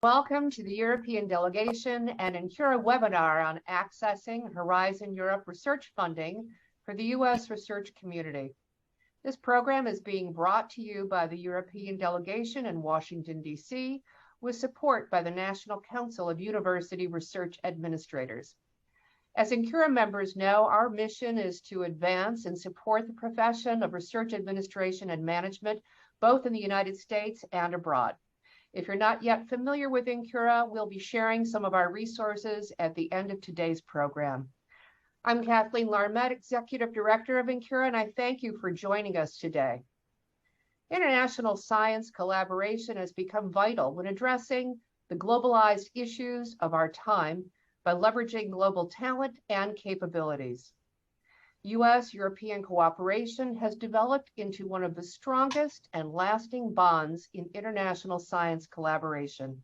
Welcome to the European Delegation and NCURA webinar on accessing Horizon Europe research funding for the U.S. research community. This program is being brought to you by the European Delegation in Washington, D.C., with support by the National Council of University Research Administrators. As NCURA members know, our mission is to advance and support the profession of research administration and management, both in the United States and abroad. If you're not yet familiar with NCURA, we'll be sharing some of our resources at the end of today's program. I'm Kathleen Larmet, Executive Director of NCURA, and I thank you for joining us today. International science collaboration has become vital when addressing the globalized issues of our time by leveraging global talent and capabilities. U.S.-European cooperation has developed into one of the strongest and lasting bonds in international science collaboration.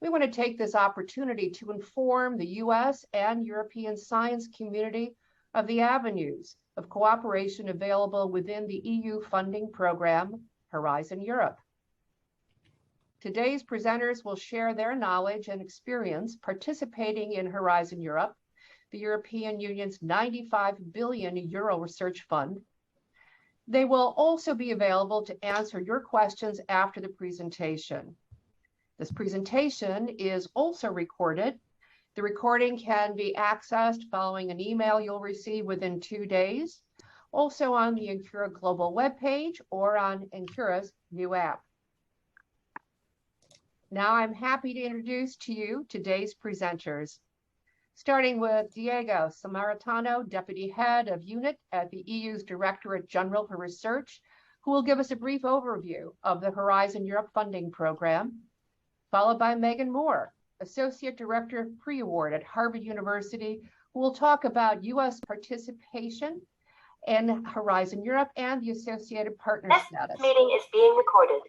We want to take this opportunity to inform the U.S. and European science community of the avenues of cooperation available within the EU funding program, Horizon Europe. Today's presenters will share their knowledge and experience participating in Horizon Europe, the European Union's 95 billion euro research fund. They will also be available to answer your questions after the presentation. This presentation is also recorded. The recording can be accessed following an email you'll receive within 2 days, also on the NCURA Global webpage or on NCURA's new app. Now I'm happy to introduce to you today's presenters. Starting with Diego Samaritano, Deputy Head of Unit at the EU's Directorate General for Research, who will give us a brief overview of the Horizon Europe funding program, followed by Megan Moore, Associate Director of Pre-Award at Harvard University, who will talk about U.S. participation in Horizon Europe and the associated partner status. This meeting is being recorded.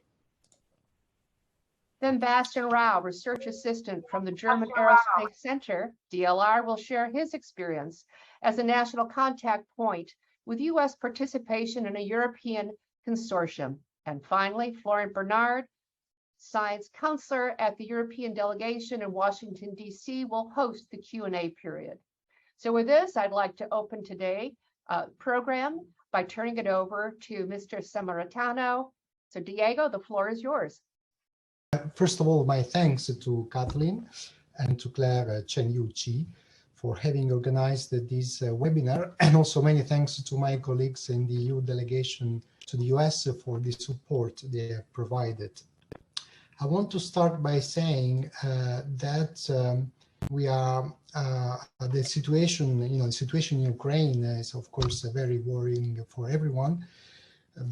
Then Bastian Rau, Research Assistant from the German Aerospace Center, DLR, will share his experience as a national contact point with U.S. participation in a European consortium. And finally, Florent Bernard, Science Counselor at the European Delegation in Washington, D.C., will host the Q&A period. So with this, I'd like to open today's program by turning it over to Mr. Samaritano. So Diego, the floor is yours. First of all, my thanks to Kathleen and to Claire Chen-Yu-Chi for having organized this webinar, and also many thanks to my colleagues in the EU delegation to the US for the support they have provided. I want to start by saying that we are the situation in Ukraine is of course very worrying for everyone,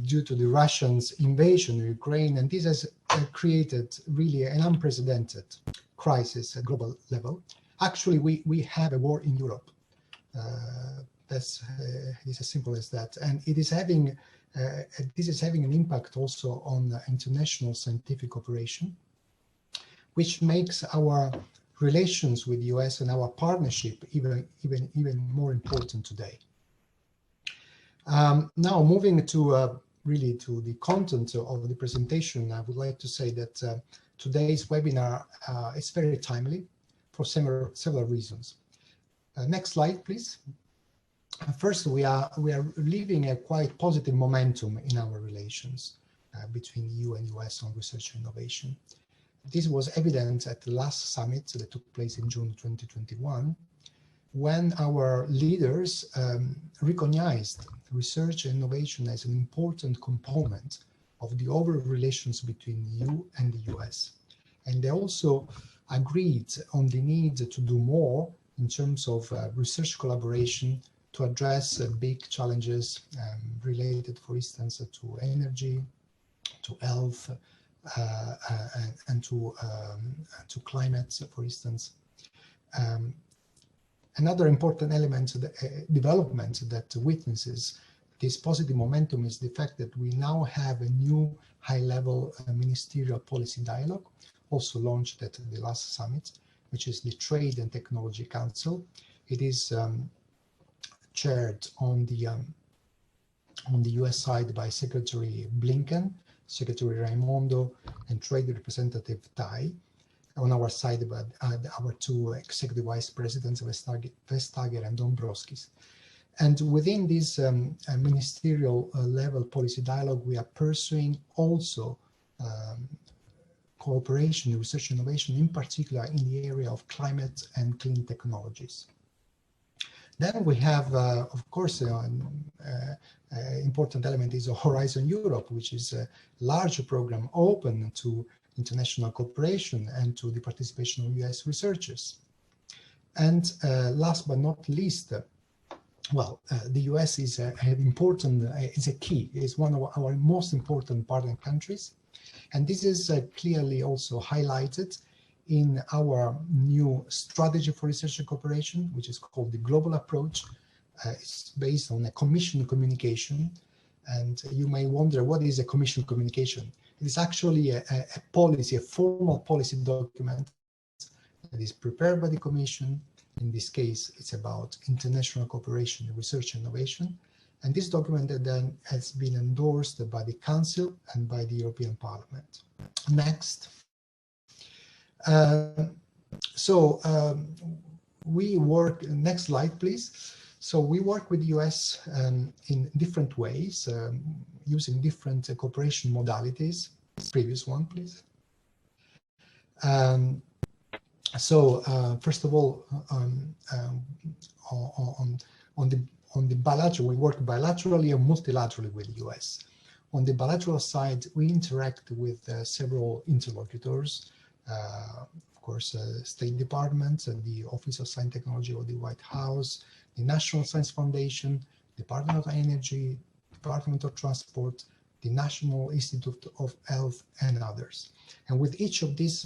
due to the Russians' invasion of Ukraine, and this has created really an unprecedented crisis at global level. Actually, we have a war in Europe. It's as simple as that, and it is having this is having an impact also on international scientific cooperation, which makes our relations with the US and our partnership even more important today. Now, moving to really to the content of the presentation, I would like to say that today's webinar is very timely for several reasons. Next slide, please. First, we are living a quite positive momentum in our relations between EU and US on research and innovation. This was evident at the last summit that took place in June 2021, when our leaders recognized research and innovation as an important component of the overall relations between the EU and the US. And they also agreed on the need to do more in terms of research collaboration to address big challenges related, for instance, to energy, to health, and to climate, for instance. Another important element, development that witnesses this positive momentum is the fact that we now have a new high-level ministerial policy dialogue, also launched at the last summit, which is the Trade and Technology Council. It is chaired on the US side by Secretary Blinken, Secretary Raimondo, and Trade Representative Tai. on our side, but our two executive vice presidents, Vestager and Dombrovskis. And within this ministerial level policy dialogue, we are pursuing also cooperation in research and innovation, in particular in the area of climate and clean technologies. Then we have, of course, important element is Horizon Europe, which is a larger program open to international cooperation and to the participation of US researchers. And last but not least, the US is is a key, is one of our most important partner countries. And this is clearly also highlighted in our new strategy for research and cooperation, which is called the Global Approach. It's based on a Commission communication. And you may wonder, what is a Commission communication? It is actually a policy, a formal policy document that is prepared by the Commission. In this case, it's about international cooperation in research and innovation. And this document then has been endorsed by the Council and by the European Parliament. Next. We work, next slide, please. So we work with the US in different ways, using different cooperation modalities. Previous one, please. First of all, on the bilateral, we work bilaterally and multilaterally with the US. On the bilateral side, we interact with several interlocutors, of course, State Department, the Office of Science and Technology of the White House, the National Science Foundation, Department of Energy, Department of Transport, the National Institute of Health, and others. And with each of these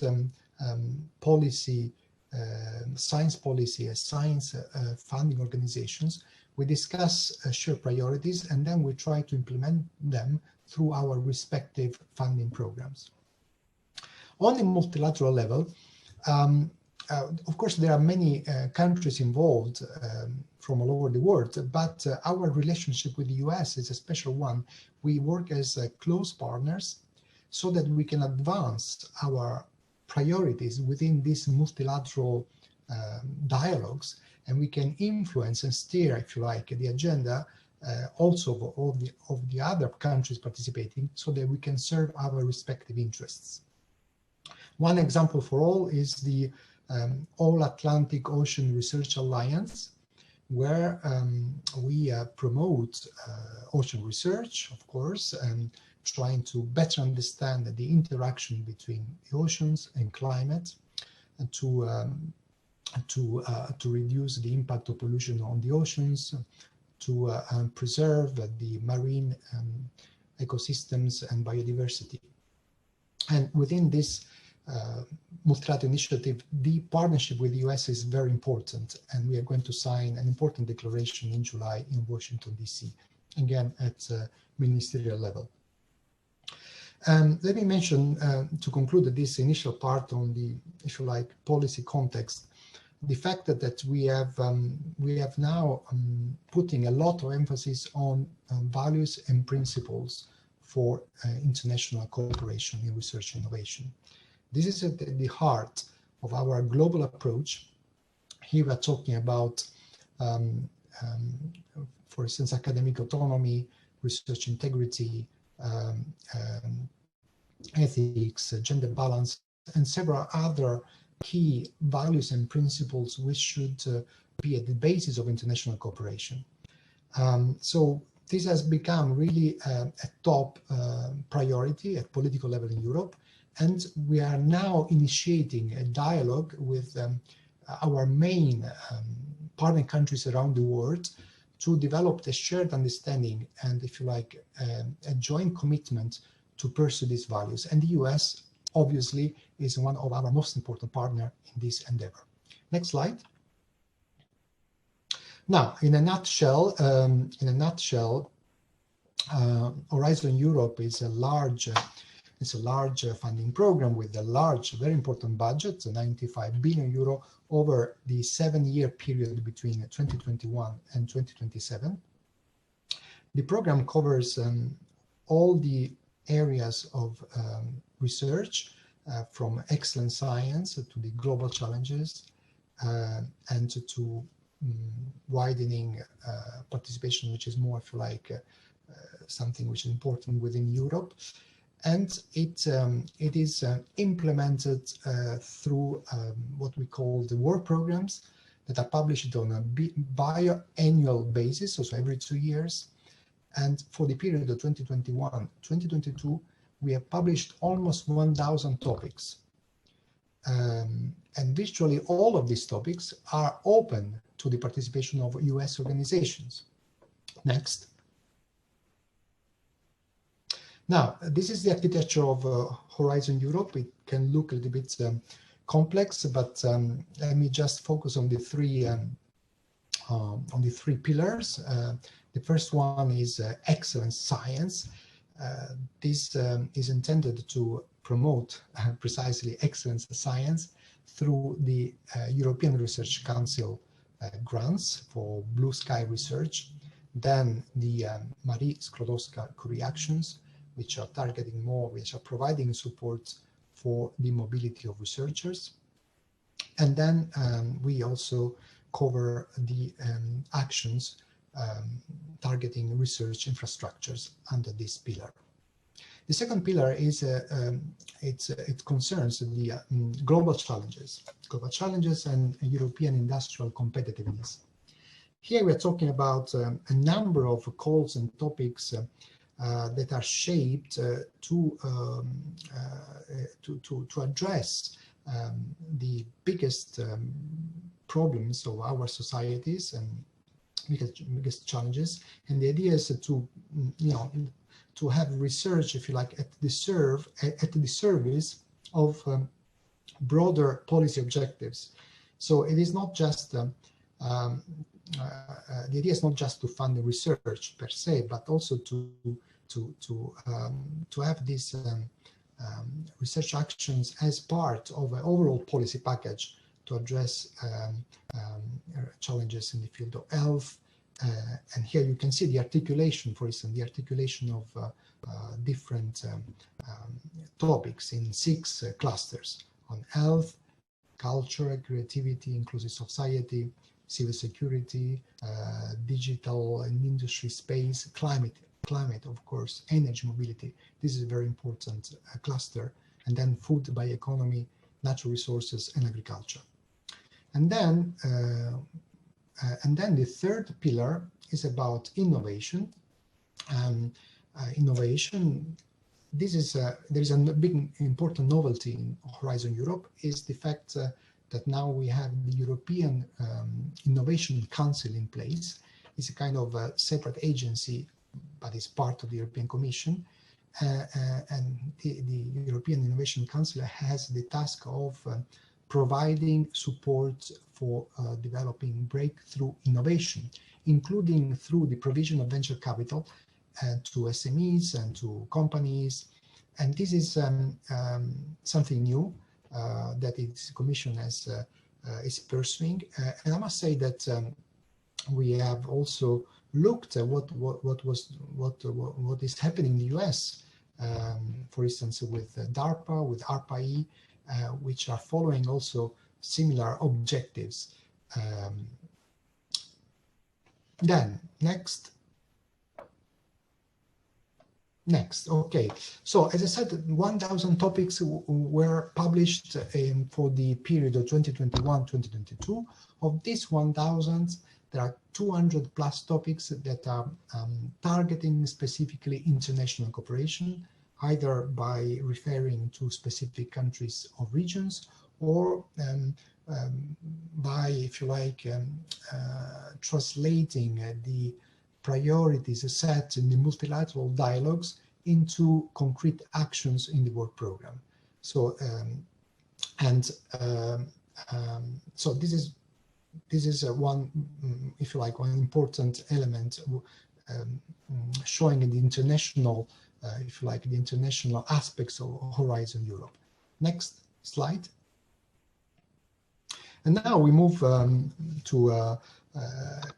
science policy, science funding organizations, we discuss shared priorities, and then we try to implement them through our respective funding programs. On the multilateral level, of course, there are many countries involved from all over the world, but our relationship with the US is a special one. We work as close partners so that we can advance our priorities within these multilateral dialogues, and we can influence and steer, if you like, the agenda also of the other countries participating, so that we can serve our respective interests. One example for all is the All Atlantic Ocean Research Alliance, where we promote ocean research, of course, and trying to better understand the interaction between the oceans and climate, and to reduce the impact of pollution on the oceans, to preserve the marine ecosystems and biodiversity. And within this multilateral initiative, the partnership with the US is very important, and we are going to sign an important declaration in July in Washington, DC, again at ministerial level. Let me mention, to conclude this initial part on the, if you like, policy context, the fact that we have now putting a lot of emphasis on values and principles for international cooperation in research and innovation. This is at the heart of our global approach. Here we are talking about, for instance, academic autonomy, research integrity, ethics, gender balance, and several other key values and principles which should be at the basis of international cooperation. So this has become really a top priority at political level in Europe, and we are now initiating a dialogue with our main partner countries around the world to develop a shared understanding and, if you like, a joint commitment to pursue these values. And the US, obviously, is one of our most important partners in this endeavor. Next slide. Now, in a nutshell, Horizon Europe is a large funding program with a large, very important budget, 95 billion euro over the 7-year period between 2021 and 2027. The program covers all the areas of research from excellent science to the global challenges, and to widening participation, which is more, if you like, something which is important within Europe. And it is implemented through what we call the work programs that are published on a biannual basis, so every 2 years. And for the period of 2021-2022, we have published almost 1,000 topics. And virtually all of these topics are open to the participation of US organizations. Next. Now, this is the architecture of Horizon Europe. It can look a little bit complex, but let me just focus on the three pillars. The first one is excellent science. This is intended to promote precisely excellence science through the European Research Council grants for blue sky research, then the Marie Sklodowska-Curie actions, which are targeting more, which are providing support for the mobility of researchers. And then we also cover the actions targeting research infrastructures under this pillar. The second pillar is it concerns the global challenges and European industrial competitiveness. Here we're talking about a number of calls and topics that are shaped to address the biggest problems of our societies and biggest challenges. And the idea is to, to have research, if you like, at the service of broader policy objectives. So it is not just the idea is not just to fund the research per se, but also to have these research actions as part of an overall policy package to address challenges in the field of health. And here you can see the articulation, for instance, the articulation of different topics in 6 clusters on health, culture, creativity, inclusive society, civil security, digital and industry space, climate, of course, energy mobility. This is a very important cluster. And then food, bioeconomy, natural resources, and agriculture. And then the third pillar is about innovation. Innovation. This is there is a big important novelty in Horizon Europe is the fact that now we have the European Innovation Council in place. It's a kind of a separate agency, but it's part of the European Commission. And the European Innovation Council has the task of providing support for developing breakthrough innovation, including through the provision of venture capital to SMEs and to companies. And this is something new that the Commission is pursuing. And I must say that we have also looked at what is happening in the US, for instance, with DARPA, with ARPA-E, which are following also similar objectives. Then next, okay. So as I said, 1,000 topics were published for the period of 2021-2022. Of these 1,000, there are 200 plus topics that are targeting specifically international cooperation, either by referring to specific countries or regions, or by, if you like, translating the priorities set in the multilateral dialogues into concrete actions in the work program. So, so this is one, if you like, one important element showing the international, if you like, the international aspects of Horizon Europe. Next slide. And now we move to a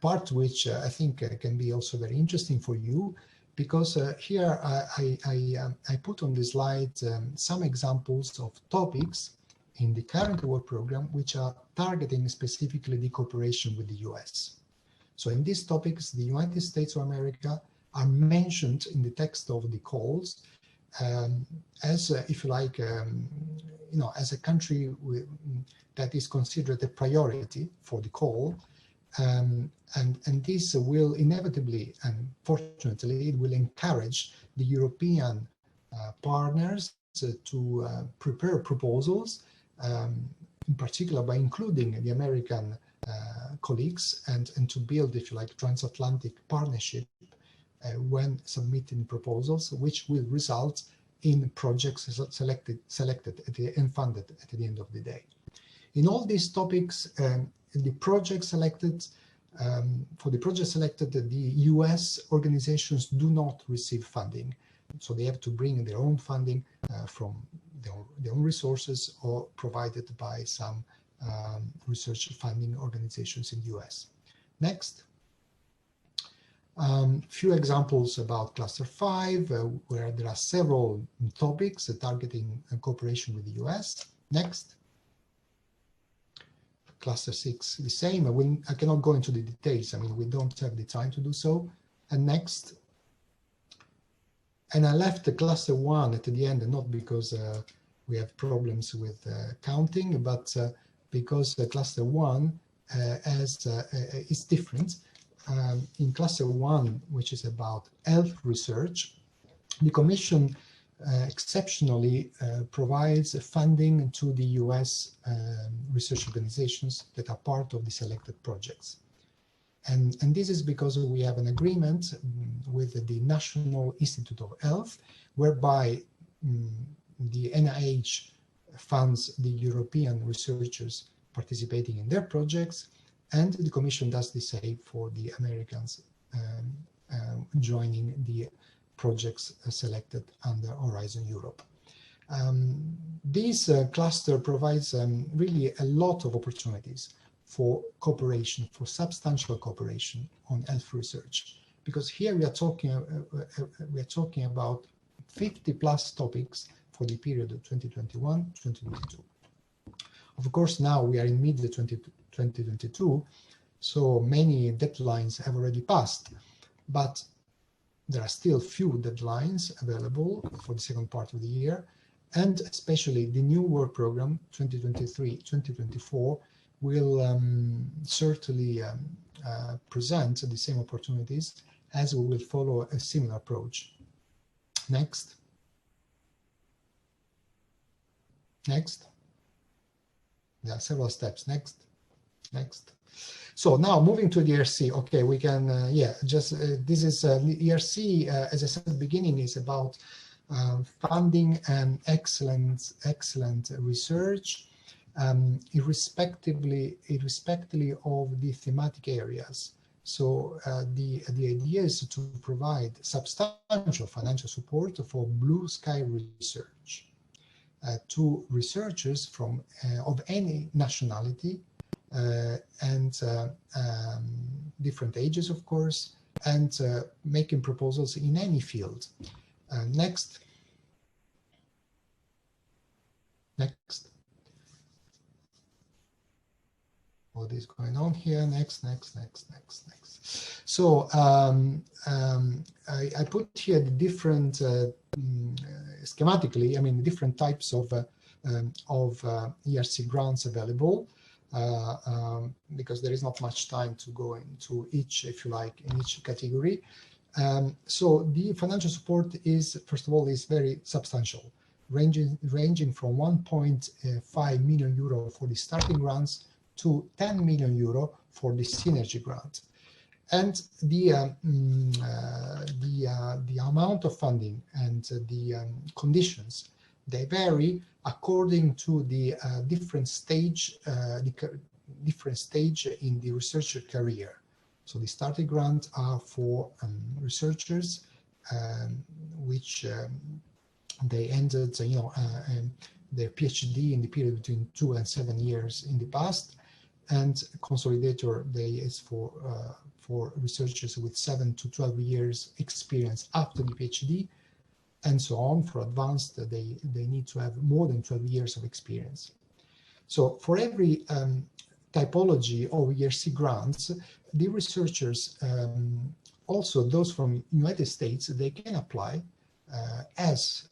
part which I think can be also very interesting for you. because here I put on the slide some examples of topics in the current work program which are targeting specifically the cooperation with the US. So in these topics, the United States of America are mentioned in the text of the calls as, if you like, as a country that is considered a priority for the call. And this will inevitably, and fortunately, it will encourage the European partners to prepare proposals, in particular by including the American colleagues, and to build, if you like, transatlantic partnership when submitting proposals, which will result in projects selected and funded at the end of the day. In all these topics, the project selected, for the project selected, the US organizations do not receive funding. So they have to bring their own funding from their own resources or provided by some research funding organizations in the US. Next. Few examples about Cluster 5, where there are several topics targeting cooperation with the US. Next. Cluster 6, the same. I cannot go into the details. I mean, we don't have the time to do so. And next. And I left the Cluster 1 at the end, not because we have problems with counting, but because Cluster 1 is different. In Cluster 1, which is about health research, the Commission exceptionally provides funding to the US research organizations that are part of the selected projects. And this is because we have an agreement with the National Institute of Health, whereby the NIH funds the European researchers participating in their projects, and the Commission does the same for the Americans joining the projects selected under Horizon Europe. This cluster provides really a lot of opportunities for cooperation, for substantial cooperation on health research, because here we are talking about 50+ topics for the period of 2021-2022. Of course, now we are in mid-2022, so many deadlines have already passed, but there are still few deadlines available for the second part of the year, and especially the new work program 2023-2024 will certainly present the same opportunities, as we will follow a similar approach. Next. Next. There are several steps. Next. Next. So now moving to the ERC. Okay, we can, this is ERC, as I said at the beginning, is about funding and excellent research, irrespectively of the thematic areas. So the idea is to provide substantial financial support for blue sky research to researchers from of any nationality and different ages, of course, and making proposals in any field. Next. Next. What is going on here? Next. So I put here the different schematically, I mean, different types of ERC grants available, because there is not much time to go into each, if you like, in each category. So the financial support is, first of all, is very substantial, ranging from 1.5 million euro for the starting grants to 10 million euro for the synergy grant. And the amount of funding and the conditions, they vary according to the different stage in the researcher career. So the starting grants are for researchers which they ended, their PhD in the period between 2 and 7 years in the past, and consolidator day is for researchers with 7 to 12 years experience after the PhD, and so on. For advanced, they need to have more than 12 years of experience. So for every typology of ERC grants, the researchers, also those from United States, they can apply as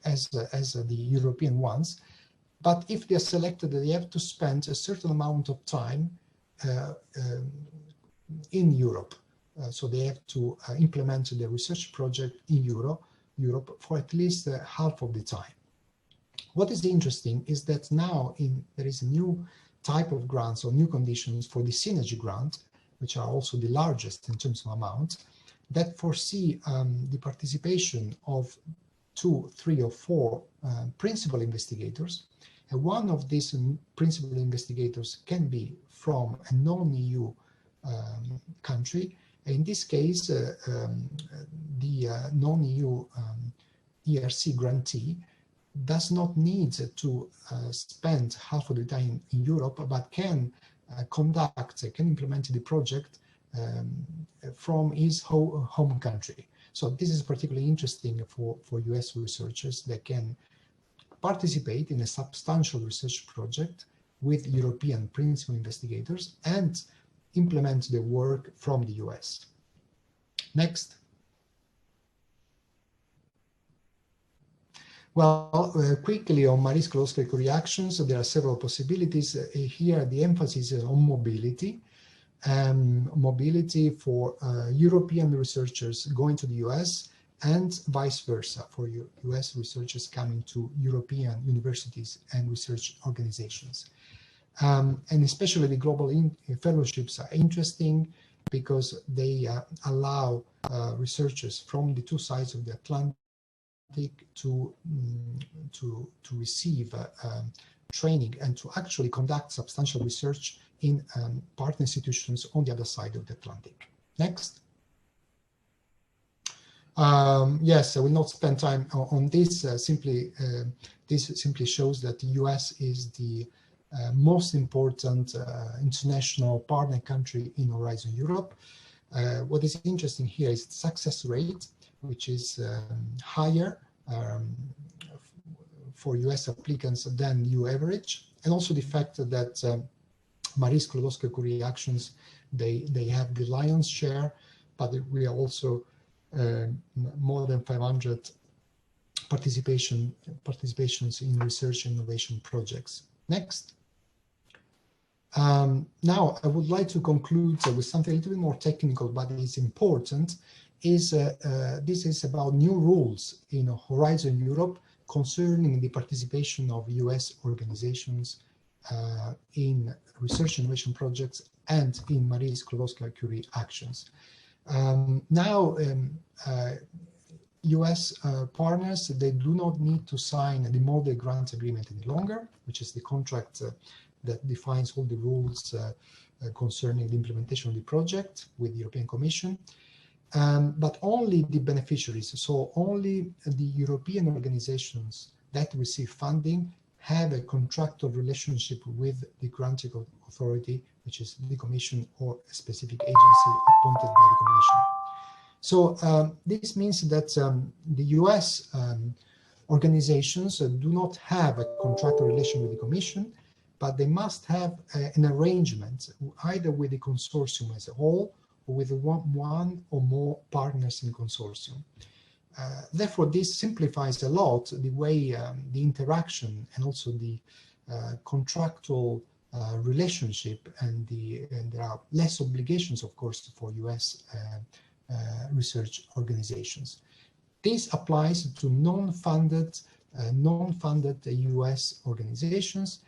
the European ones. But if they are selected, they have to spend a certain amount of time in Europe. So they have to implement the research project in Europe for at least half of the time. What is interesting is that now there is a new type of grants or new conditions for the synergy grant, which are also the largest in terms of amount, that foresee the participation of 2, 3, or 4 principal investigators. And one of these principal investigators can be from a non-EU country. In this case, the non-EU ERC grantee does not need to spend half of the time in Europe, but can implement the project from his home country. So this is particularly interesting for US researchers that can participate in a substantial research project with European principal investigators and implement the work from the US. Next. Well, quickly on Marie Sklodowska-Curie actions, there are several possibilities. Here, the emphasis is on mobility. Mobility for European researchers going to the US and vice versa for US researchers coming to European universities and research organizations. And especially the global fellowships are interesting because they allow researchers from the two sides of the Atlantic to receive training and to actually conduct substantial research in partner institutions on the other side of the Atlantic. Next. Yes, I will not spend time on this. This simply shows that the US is the most important international partner country in Horizon Europe. What is interesting here is the success rate, which is higher for US applicants than EU average, and also the fact that Marie Sklodowska-Curie actions, they have the lion's share, but we are also more than 500 participations in research and innovation projects. Next. Now, I would like to conclude with something a little bit more technical, but it's important. This is about new rules in Horizon Europe concerning the participation of US organizations in research and innovation projects and in Marie Sklodowska-Curie actions. Now, US partners, they do not need to sign the model grant agreement any longer, which is the contract that defines all the rules concerning the implementation of the project with the European Commission. But only the beneficiaries, so only the European organizations that receive funding have a contractual relationship with the granting authority, which is the Commission or a specific agency appointed by the Commission. So this means that the US organizations do not have a contractual relation with the Commission, but they must have an arrangement either with the consortium as a whole or with one or more partners in consortium. Therefore, this simplifies a lot the way the interaction and also the contractual relationship, and there are less obligations, of course, for US research organizations. This applies to non-funded US organizations,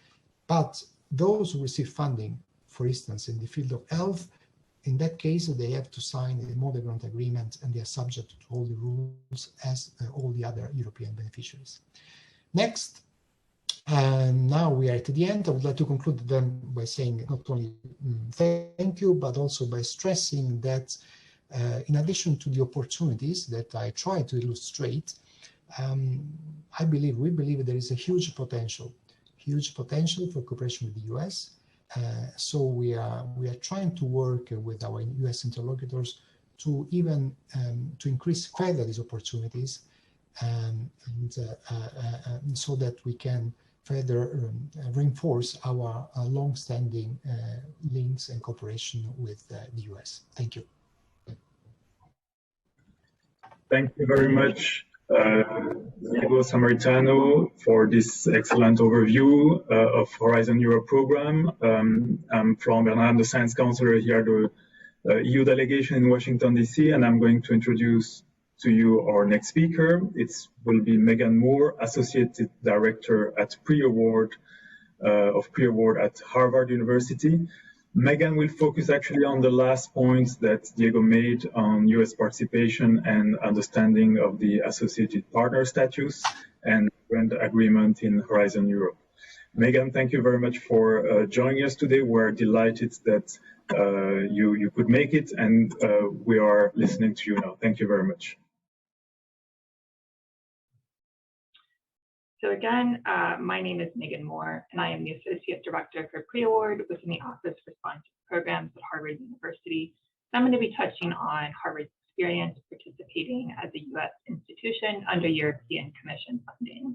but those who receive funding, for instance, in the field of health, in that case, they have to sign a model grant agreement and they are subject to all the rules as all the other European beneficiaries. Next, and now we are at the end. I would like to conclude them by saying not only thank you, but also by stressing that in addition to the opportunities that I try to illustrate, we believe there is a huge potential huge potential for cooperation with the US. So we are trying to work with our US interlocutors to even to increase further these opportunities, and so that we can further reinforce our long-standing links and cooperation with the US. Thank you. Thank you very much, Diego Samaritano, for this excellent overview of Horizon Europe program. I'm Florent Bernard, I'm the Science Counselor here at the EU Delegation in Washington, D.C., and I'm going to introduce to you our next speaker. It will be Megan Moore, Associate Director at Pre-Award at Harvard University. Megan will focus actually on the last points that Diego made on US participation and understanding of the associated partner status and grant agreement in Horizon Europe. Megan, thank you very much for joining us today. We're delighted that you could make it, and we are listening to you now. Thank you very much. So again, my name is Megan Moore, and I am the Associate Director for Pre-Award within the Office for Sponsored Programs at Harvard University. So I'm going to be touching on Harvard's experience participating as a U.S. institution under European Commission funding.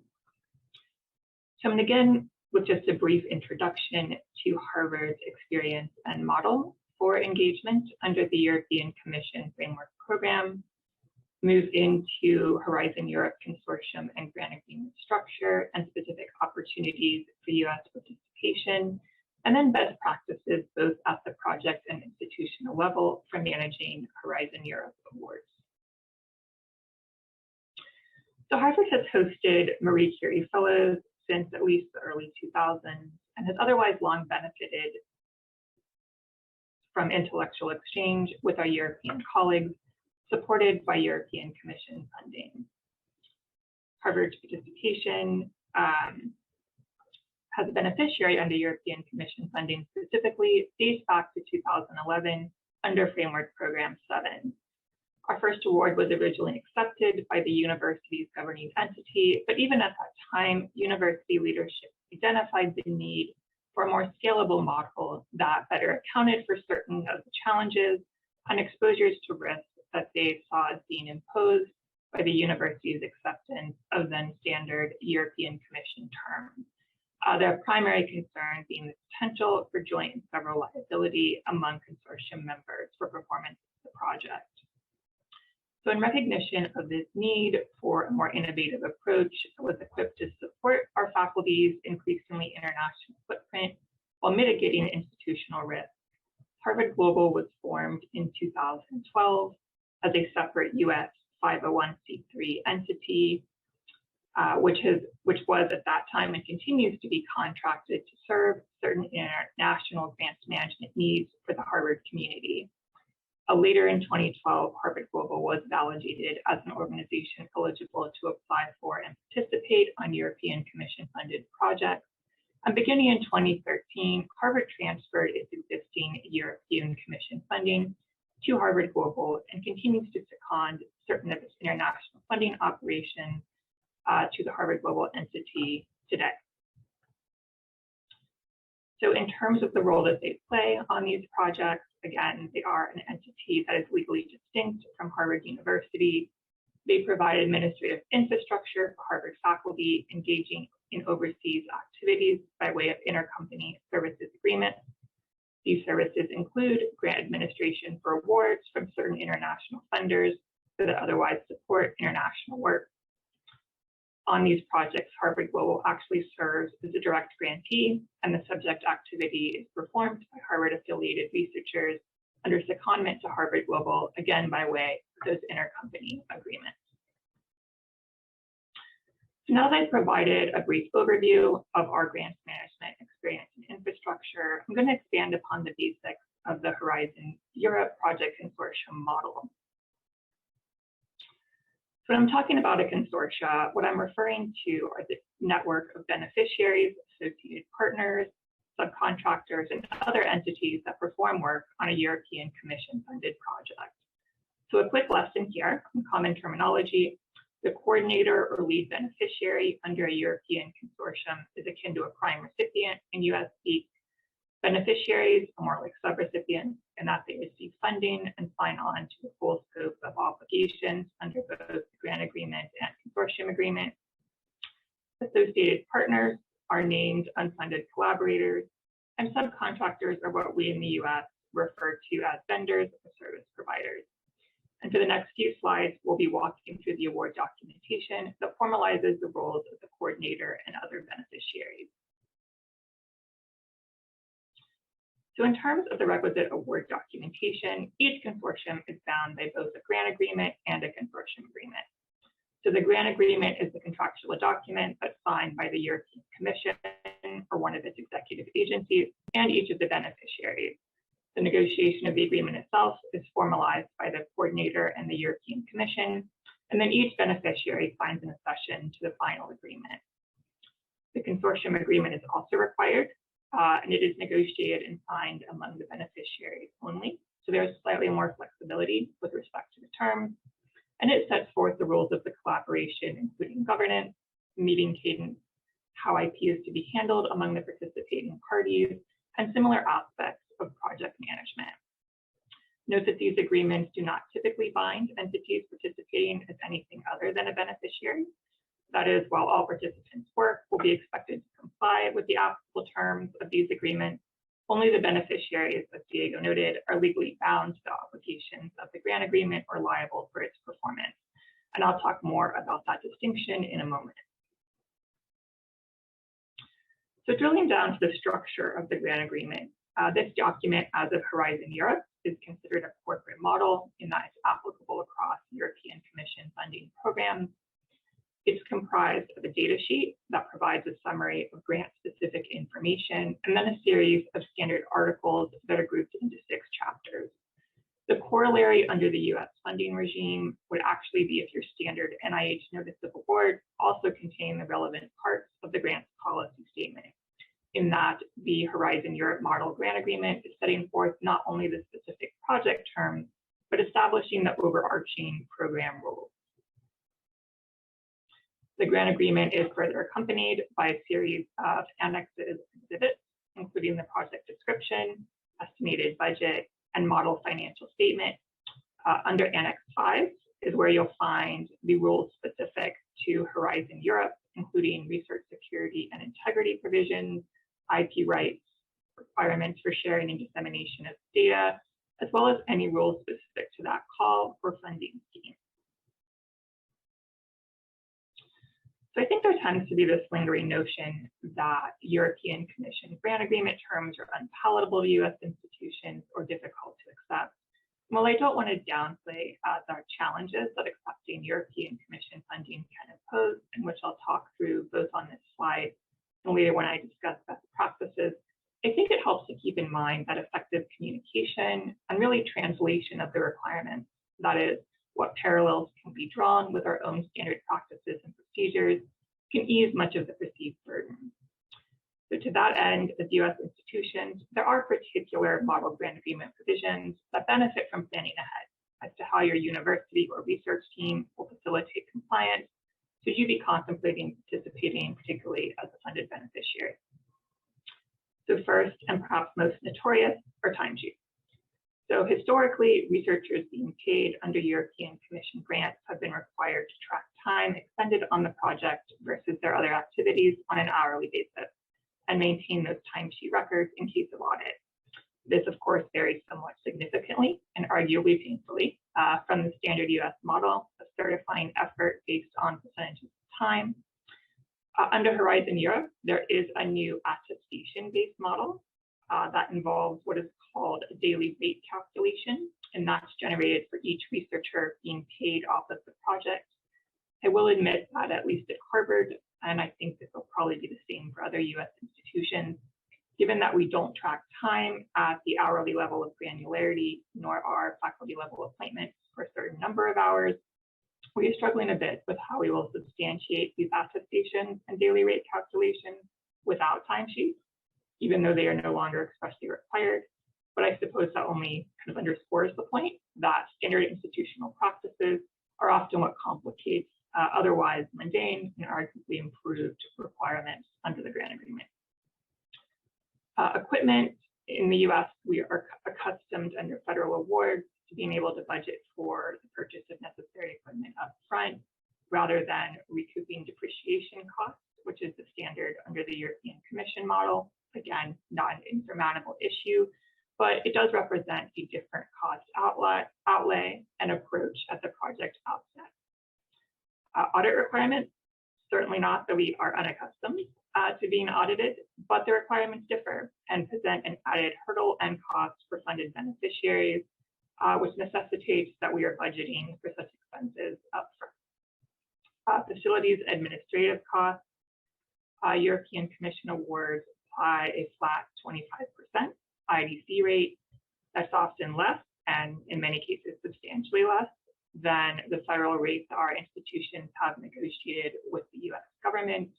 So I'm going to begin with just a brief introduction to Harvard's experience and model for engagement under the European Commission Framework Program, move into Horizon Europe Consortium and grant agreement structure and specific opportunities for U.S. participation, and then best practices both at the project and institutional level for managing Horizon Europe awards. So Harvard has hosted Marie Curie Fellows since at least the early 2000s and has otherwise long benefited from intellectual exchange with our European colleagues, supported by European Commission funding. Harvard's participation as a beneficiary under European Commission funding specifically dates back to 2011 under Framework Program 7. Our first award was originally accepted by the university's governing entity, but even at that time, university leadership identified the need for a more scalable model that better accounted for certain of the challenges and exposures to risk that they saw as being imposed by the university's acceptance of then standard European Commission terms. Their primary concern being the potential for joint and several liability among consortium members for performance of the project. So in recognition of this need for a more innovative approach, it was equipped to support our faculty's increasingly international footprint while mitigating institutional risk. Harvard Global was formed in 2012 as a separate US 501c3 entity, which was at that time and continues to be contracted to serve certain international grant management needs for the Harvard community. Later in 2012, Harvard Global was validated as an organization eligible to apply for and participate on European Commission funded projects. And beginning in 2013, Harvard transferred its existing European Commission funding to Harvard Global and continues to second certain of its international funding operations to the Harvard Global entity today. So in terms of the role that they play on these projects, again, they are an entity that is legally distinct from Harvard University. They provide administrative infrastructure for Harvard faculty engaging in overseas activities by way of intercompany services agreements. These services include grant administration for awards from certain international funders that otherwise support international work. On these projects, Harvard Global actually serves as a direct grantee, and the subject activity is performed by Harvard-affiliated researchers under secondment to Harvard Global, again by way of those intercompany agreements. So now that I've provided a brief overview of our grants management experience and infrastructure, I'm going to expand upon the basics of the Horizon Europe Project Consortium model. So when I'm talking about a consortia, what I'm referring to are the network of beneficiaries, associated partners, subcontractors, and other entities that perform work on a European Commission funded project. So a quick lesson here, some common terminology. The coordinator or lead beneficiary under a European consortium is akin to a prime recipient in US speak. Beneficiaries are more like subrecipients in that they receive funding and sign on to the full scope of obligations under both the grant agreement and consortium agreement. Associated partners are named unfunded collaborators, and subcontractors are what we in the US refer to as vendors or service providers. And for the next few slides, we'll be walking through the award documentation that formalizes the roles of the coordinator and other beneficiaries. So in terms of the requisite award documentation, each consortium is bound by both a grant agreement and a consortium agreement. So the grant agreement is the contractual document that's signed by the European Commission or one of its executive agencies and each of the beneficiaries. The negotiation of the agreement itself is formalized by the coordinator and the European Commission, and then each beneficiary signs an accession to the final agreement. The consortium agreement is also required, and it is negotiated and signed among the beneficiaries only. So there's slightly more flexibility with respect to the terms, and it sets forth the rules of the collaboration, including governance, meeting cadence, how IP is to be handled among the participating parties, and similar aspects of project management. Note that these agreements do not typically bind entities participating as anything other than a beneficiary. That is, while all participants' work will be expected to comply with the applicable terms of these agreements, only the beneficiaries, as Diego noted, are legally bound to the obligations of the grant agreement or liable for its performance. And I'll talk more about that distinction in a moment. So drilling down to the structure of the grant agreement, this document, as of Horizon Europe, is considered a corporate model in that it's applicable across European Commission funding programs. It's comprised of a data sheet that provides a summary of grant-specific information, and then a series of standard articles that are grouped into 6 chapters. The corollary under the US funding regime would actually be if your standard NIH notice of award also contained the relevant parts of the grant's policy statement, in that the Horizon Europe Model Grant Agreement is setting forth not only the specific project terms, but establishing the overarching program rules. The grant agreement is further accompanied by a series of annexes and exhibits, including the project description, estimated budget, and model financial statement. Under Annex 5 is where you'll find the rules specific to Horizon Europe, including research security and integrity provisions, IP rights, requirements for sharing and dissemination of data, as well as any rules specific to that call or funding scheme. So I think there tends to be this lingering notion that European Commission grant agreement terms are unpalatable to US institutions or difficult to accept. While I don't want to downplay the challenges that accepting European Commission funding can impose, and which I'll talk through both on this slide and later when I discuss best practices, I think it helps to keep in mind that effective communication and really translation of the requirements, that is, what parallels can be drawn with our own standard practices and procedures, can ease much of the perceived burden. So to that end, as US institutions, there are particular model grant agreement provisions that benefit from planning ahead as to how your university or research team will facilitate compliance, should you be contemplating participating, particularly as a funded beneficiary. So first, and perhaps most notorious, are timesheets. So historically, researchers being paid under European Commission grants have been required to track time expended on the project versus their other activities on an hourly basis and maintain those timesheet records in case of audit. This, of course, varies somewhat significantly and arguably painfully from the standard US model of certifying effort based on percentages of time. Under Horizon Europe, there is a new attestation-based model that involves what is called a daily rate calculation, and that's generated for each researcher being paid off of the project. I will admit that at least at Harvard, and I think this will probably be the same for other US institutions, given that we don't track time at the hourly level of granularity, nor are faculty level appointments for a certain number of hours, we are struggling a bit with how we will substantiate these attestations and daily rate calculations without timesheets, even though they are no longer expressly required. But I suppose that only kind of underscores the point that standard institutional practices are often what complicates otherwise mundane and arguably improved requirements under the grant agreement. Equipment in the US, we are accustomed under federal awards to being able to budget for the purchase of necessary equipment up front rather than recouping depreciation costs, which is the standard under the European Commission model. Again, not an insurmountable issue, but it does represent a different cost outlay and approach at the project outset. Audit requirements, certainly not that we are unaccustomed to being audited, but the requirements differ and present an added hurdle and cost for funded beneficiaries, which necessitates that we are budgeting for such expenses upfront. Facilities administrative costs, European Commission awards apply a flat 25% IDC rate. That's often less, and in many cases substantially less, than the federal rates our institutions have negotiated with the US government,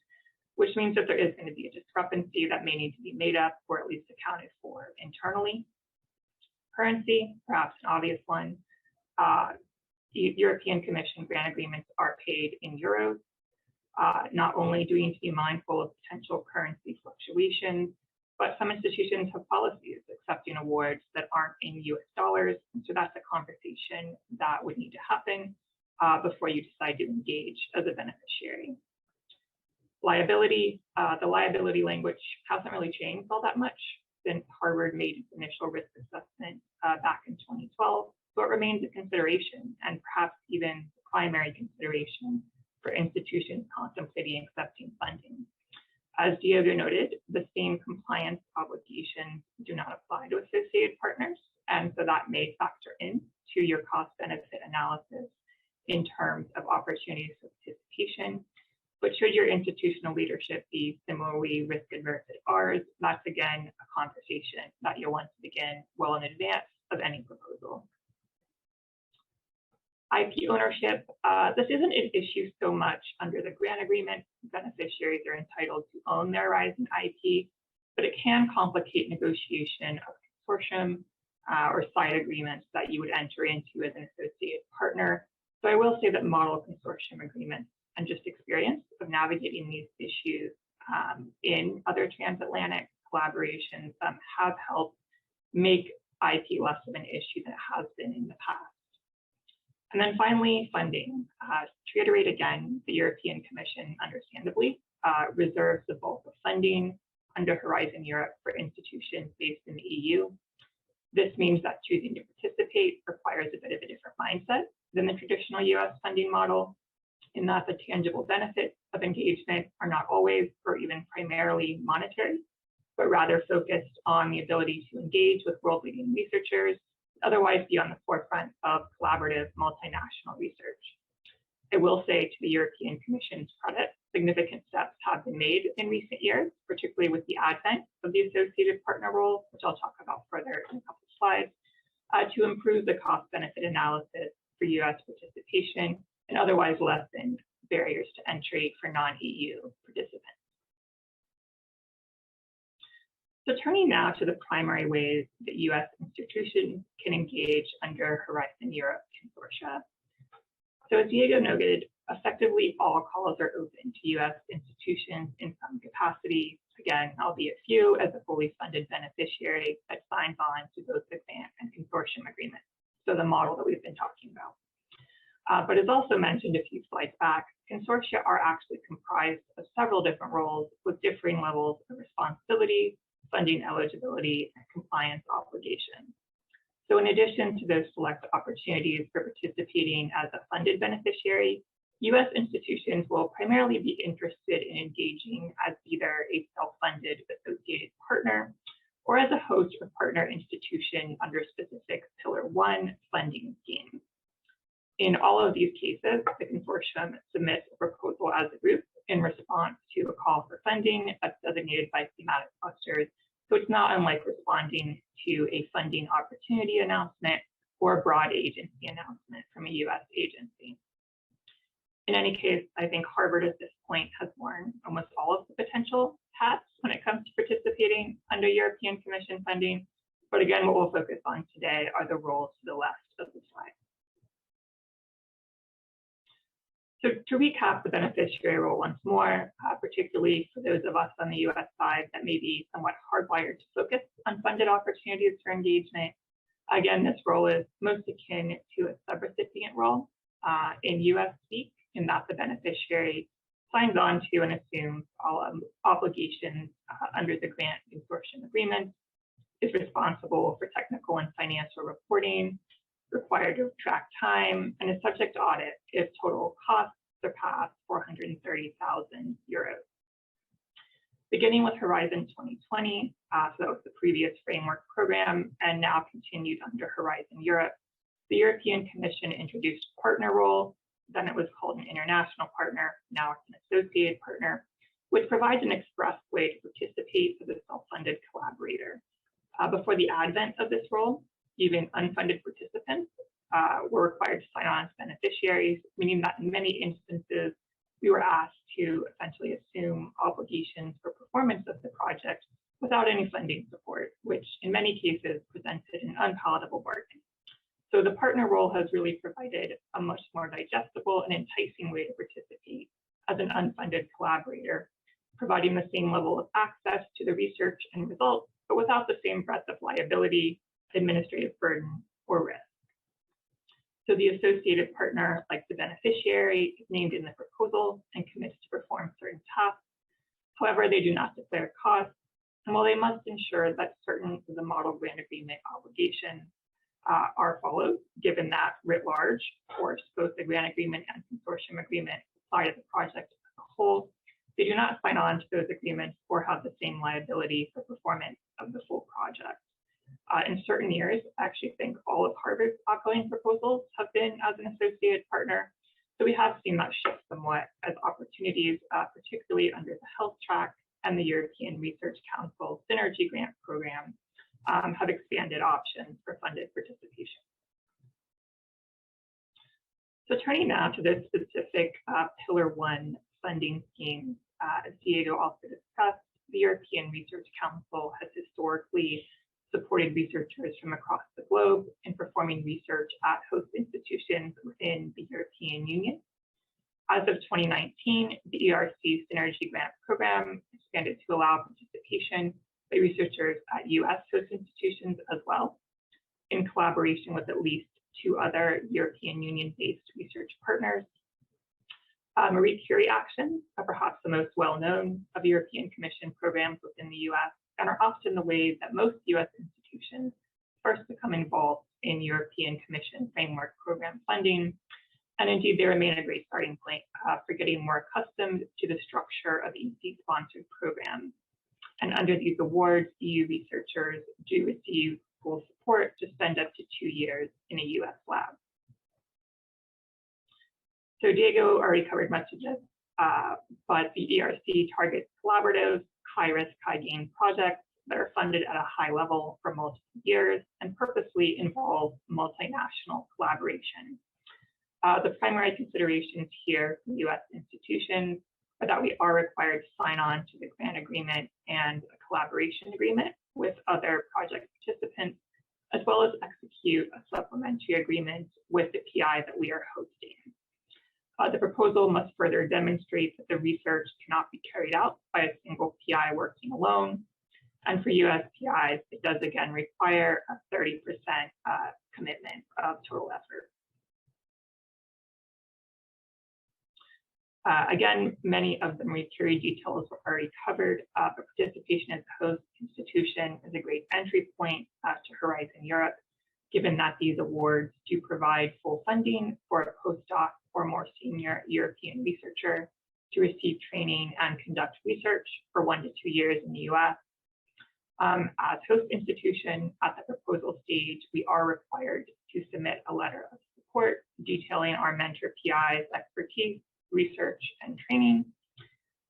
which means that there is going to be a discrepancy that may need to be made up or at least accounted for internally. Currency, perhaps an obvious one. European Commission grant agreements are paid in euros. Not only do we need to be mindful of potential currency fluctuations, but some institutions have policies accepting awards that aren't in US dollars. So that's a conversation that would need to happen before you decide to engage as a beneficiary. Liability, the liability language hasn't really changed all that much since Harvard made its initial risk assessment back in 2012, so it remains a consideration and perhaps even the primary consideration for institutions contemplating accepting funding. As Diego noted, the same compliance obligations do not apply to associated partners, and so that may factor into your cost-benefit analysis in terms of opportunities for participation. But should your institutional leadership be similarly risk-averse as ours, that's again a conversation that you'll want to begin well in advance of any proposal. IP ownership, this isn't an issue so much under the grant agreement. Beneficiaries are entitled to own their Horizon IP, but it can complicate negotiation of consortium or side agreements that you would enter into as an associated partner. So I will say that model consortium agreements and just experience of navigating these issues in other transatlantic collaborations have helped make IP less of an issue than it has been in the past. And then finally, funding. To reiterate again, the European Commission, understandably, reserves the bulk of funding under Horizon Europe for institutions based in the EU. This means that choosing to participate requires a bit of a different mindset than the traditional US funding model, in that the tangible benefits of engagement are not always or even primarily monetary, but rather focused on the ability to engage with world-leading researchers, otherwise be on the forefront of collaborative multinational research. I will say, to the European Commission's credit, significant steps have been made in recent years, particularly with the advent of the associated partner role, which I'll talk about further in a couple of slides, to improve the cost-benefit analysis for US participation and otherwise lessen barriers to entry for non-EU participants. So turning now to the primary ways that US institutions can engage under Horizon Europe consortia. So as Diego noted, effectively all calls are open to US institutions in some capacity, again, albeit few, as a fully funded beneficiary that signs on to both the grant and consortium agreement. So the model that we've been talking about. But as also mentioned a few slides back, consortia are actually comprised of several different roles with differing levels of responsibility, funding eligibility, and compliance obligations. So in addition to those select opportunities for participating as a funded beneficiary, US institutions will primarily be interested in engaging as either a self-funded associated partner or as a host or partner institution under specific Pillar 1 funding schemes. In all of these cases, the consortium submits a proposal as a group in response to a call for funding that's designated by thematic clusters. So it's not unlike responding to a funding opportunity announcement or a broad agency announcement from a US agency. In any case, I think Harvard at this point has worn almost all of the potential hats when it comes to participating under European Commission funding. But again, what we'll focus on today are the roles to the left of the slide. So to recap the beneficiary role once more, particularly for those of us on the US side that may be somewhat hardwired to focus on funded opportunities for engagement, again, this role is most akin to a subrecipient role in US speak, in that the beneficiary signs on to and assumes all obligations under the grant consortium agreement, is responsible for technical and financial reporting, required to track time, and is subject to audit if total costs surpass 430,000 euros. Beginning with Horizon 2020, so that was the previous framework program, and now continued under Horizon Europe, the European Commission introduced a partner role. Then it was called an international partner. Now it's an associated partner, which provides an express way to participate as a self-funded collaborator. Before the advent of this role, even unfunded participants were required to sign on as beneficiaries, meaning that in many instances, we were asked to essentially assume obligations for performance of the project without any funding support, which in many cases presented an unpalatable bargain. So the partner role has really provided a much more digestible and enticing way to participate as an unfunded collaborator, providing the same level of access to the research and results, but without the same breadth of liability, administrative burden, or risk. So the associated partner, like the beneficiary, is named in the proposal and commits to perform certain tasks. However, they do not declare costs, and while they must ensure that certain of the model grant agreement obligations are followed, given that writ large, of course, both the grant agreement and consortium agreement apply to the project as a whole, they do not sign on to those agreements or have the same liability for performance of the full project. In certain years, I actually think all of Harvard's outgoing proposals have been as an associated partner. So we have seen that shift somewhat as opportunities, particularly under the health track and the European Research Council Synergy Grant Program, have expanded options for funded participation. So turning now to the specific Pillar 1 funding schemes, as Diego also discussed, the European Research Council has historically supported researchers from across the globe in performing research at host institutions within the European Union. As of 2019, the ERC Synergy Grant Program expanded to allow participation by researchers at US host institutions as well, in collaboration with at least 2 other European Union-based research partners. Marie Curie actions are perhaps the most well-known of European Commission programs within the US, and are often the way that most US institutions first become involved in European Commission framework program funding. And indeed, they remain a great starting point for getting more accustomed to the structure of EC-sponsored programs. And under these awards, EU researchers do receive full support to spend up to 2 years in a US lab. So Diego already covered much of this, but the ERC targets collaborative, high-risk, high-gain projects that are funded at a high level for multiple years and purposely involve multinational collaboration. The primary considerations here for US institutions are that we are required to sign on to the grant agreement and a collaboration agreement with other project participants, as well as execute a supplementary agreement with the PI that we are hosting. The proposal must further demonstrate that the research cannot be carried out by a single PI working alone. And for US PIs, it does again require a 30% commitment of total effort. Again, many of the Marie Curie details were already covered, but participation as a host institution is a great entry point to Horizon Europe, given that these awards do provide full funding for a postdoc or more senior European researcher to receive training and conduct research for 1 to 2 years in the US. As host institution at the proposal stage, we are required to submit a letter of support detailing our mentor PI's expertise, research, and training,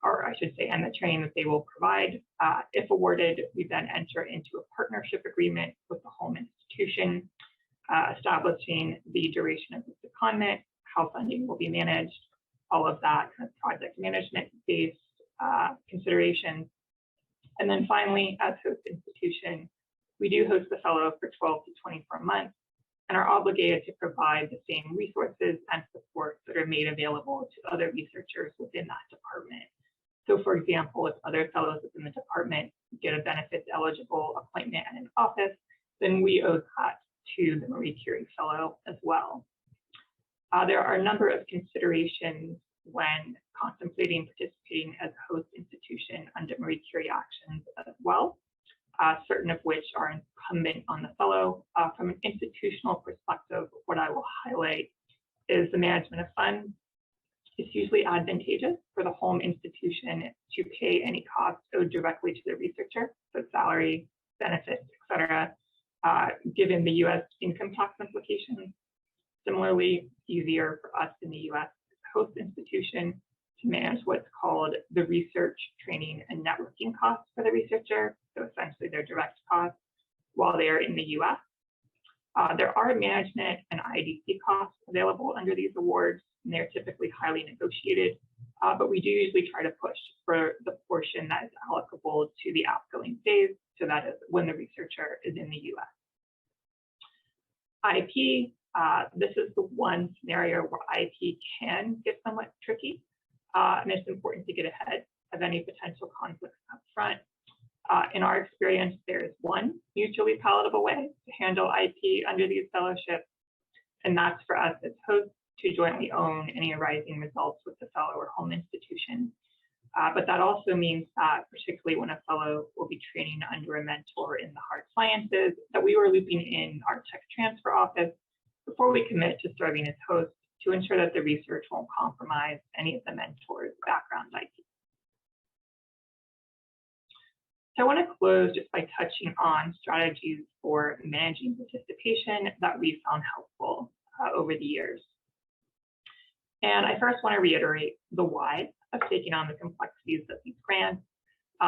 or I should say, and the training that they will provide. If awarded, we then enter into a partnership agreement with the home institution, establishing the duration of the secondment, how funding will be managed, all of that kind of project management-based considerations. And then finally, as host institution, we do host the fellow for 12 to 24 months, and are obligated to provide the same resources and support that are made available to other researchers within that department. So for example, if other fellows within the department get a benefits eligible appointment and an office, then we owe that to the Marie Curie Fellow as well. There are a number of considerations when contemplating participating as a host institution under Marie Curie actions as well, certain of which are incumbent on the fellow. From an institutional perspective, what I will highlight is the management of funds. It's usually advantageous for the home institution to pay any costs owed directly to the researcher, so salary, benefits, etc., given the U.S. income tax implications. Similarly, it's easier for us in the U.S. host institution to manage what's called the research, training, and networking costs for the researcher, so essentially their direct costs, while they are in the U.S. There are management and IDC costs available under these awards, and they're typically highly negotiated, but we do usually try to push for the portion that is applicable to the outgoing phase, so that is when the researcher is in the U.S. IP, this is the one scenario where IP can get somewhat tricky, and it's important to get ahead of any potential conflicts up front. In our experience, there is one mutually palatable way to handle IP under these fellowships, and that's for us as hosts to jointly own any arising results with the fellow or home institution. But that also means that, particularly when a fellow will be training under a mentor in the hard sciences, that we were looping in our tech transfer office before we commit to serving as hosts to ensure that the research won't compromise any of the mentor's background IP. So I want to close just by touching on strategies for managing participation that we found helpful over the years. And I first want to reiterate the why of taking on the complexities of these grants.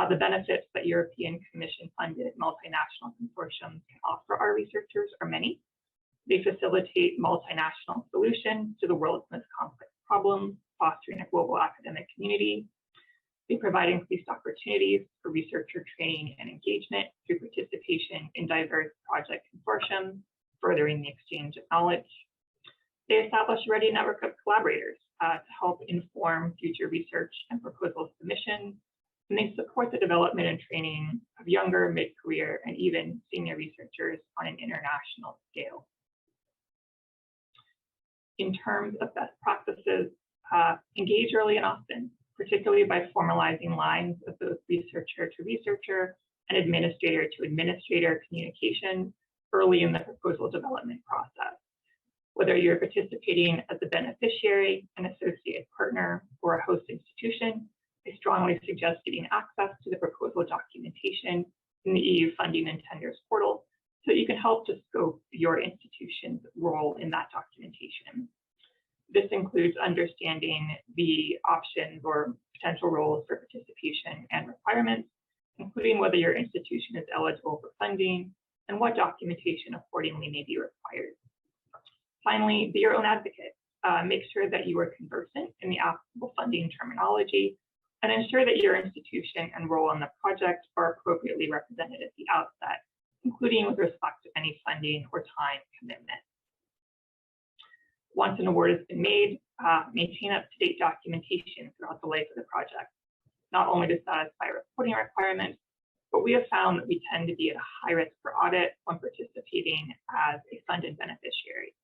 The benefits that European Commission funded multinational consortiums can offer our researchers are many. They facilitate multinational solutions to the world's most complex problems, fostering a global academic community. They provide increased opportunities for researcher training and engagement through participation in diverse project consortiums, furthering the exchange of knowledge. They establish a ready network of collaborators to help inform future research and proposal submissions, and they support the development and training of younger, mid-career, and even senior researchers on an international scale. In terms of best practices, engage early and often, particularly by formalizing lines of both researcher to researcher and administrator to administrator communication early in the proposal development process. Whether you're participating as a beneficiary, an associate partner, or a host institution, I strongly suggest getting access to the proposal documentation in the EU Funding and Tenders portal so that you can help to scope your institution's role in that documentation. This includes understanding the options or potential roles for participation and requirements, including whether your institution is eligible for funding and what documentation accordingly may be required. Finally, be your own advocate. Make sure that you are conversant in the applicable funding terminology and ensure that your institution and role in the project are appropriately represented at the outset, including with respect to any funding or time commitment. Once an award has been made, maintain up-to-date documentation throughout the life of the project, not only to satisfy reporting requirements, but we have found that we tend to be at a high risk for audit when participating as a funded beneficiary.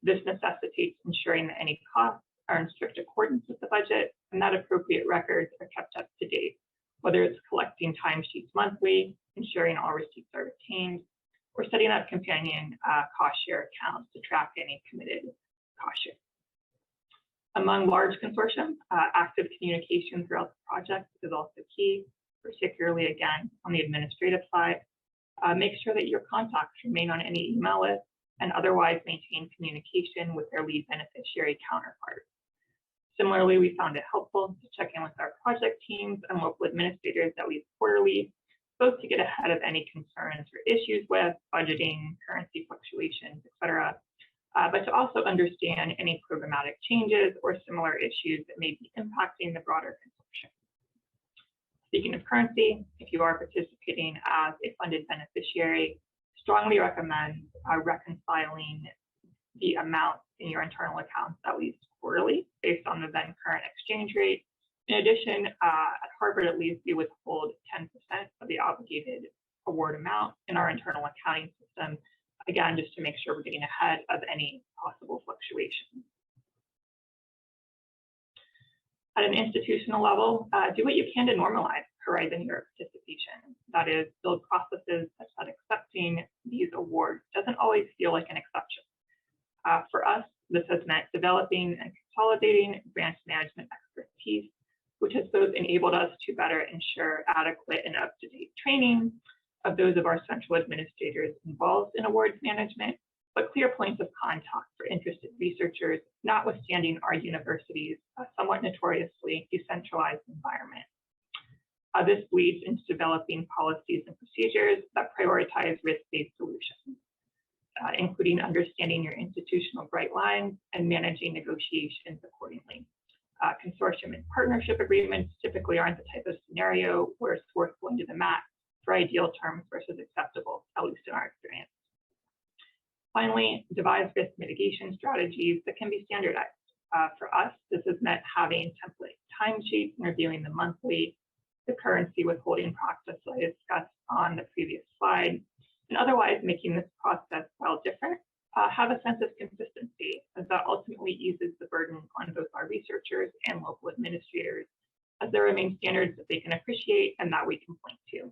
This necessitates ensuring that any costs are in strict accordance with the budget and that appropriate records are kept up to date, whether it's collecting timesheets monthly, ensuring all receipts are retained, or setting up companion cost share accounts to track any committed cost share. Among large consortiums, active communication throughout the project is also key, particularly again on the administrative side. Make sure that your contacts remain on any email list and otherwise maintain communication with their lead beneficiary counterparts. Similarly, we found it helpful to check in with our project teams and local administrators that we quarterly, both to get ahead of any concerns or issues with budgeting, currency fluctuations, etc., but to also understand any programmatic changes or similar issues that may be impacting the broader consortium. Speaking of currency, if you are participating as a funded beneficiary, strongly recommend reconciling the amount in your internal accounts at least quarterly based on the then current exchange rate. In addition, at Harvard at least, we withhold 10% of the obligated award amount in our internal accounting system, again, just to make sure we're getting ahead of any possible fluctuations. At an institutional level, do what you can to normalize Horizon Europe participation. That is, build processes such that accepting these awards doesn't always feel like an exception. For us, this has meant developing and consolidating grant management expertise, which has both enabled us to better ensure adequate and up-to-date training of those of our central administrators involved in awards management, but clear points of contact for interested researchers, notwithstanding our university's somewhat notoriously decentralized environment. This leads into developing policies and procedures that prioritize risk-based solutions, including understanding your institutional bright lines and managing negotiations accordingly. Consortium and partnership agreements typically aren't the type of scenario where it's worth going to the mat for ideal terms versus acceptable, at least in our experience. Finally, devise risk mitigation strategies that can be standardized. For us, this has meant having template timesheets and reviewing them monthly, the currency withholding process that I discussed on the previous slide, and otherwise making this process, while different, have a sense of consistency, as that ultimately eases the burden on both our researchers and local administrators, as there remain standards that they can appreciate and that we can point to.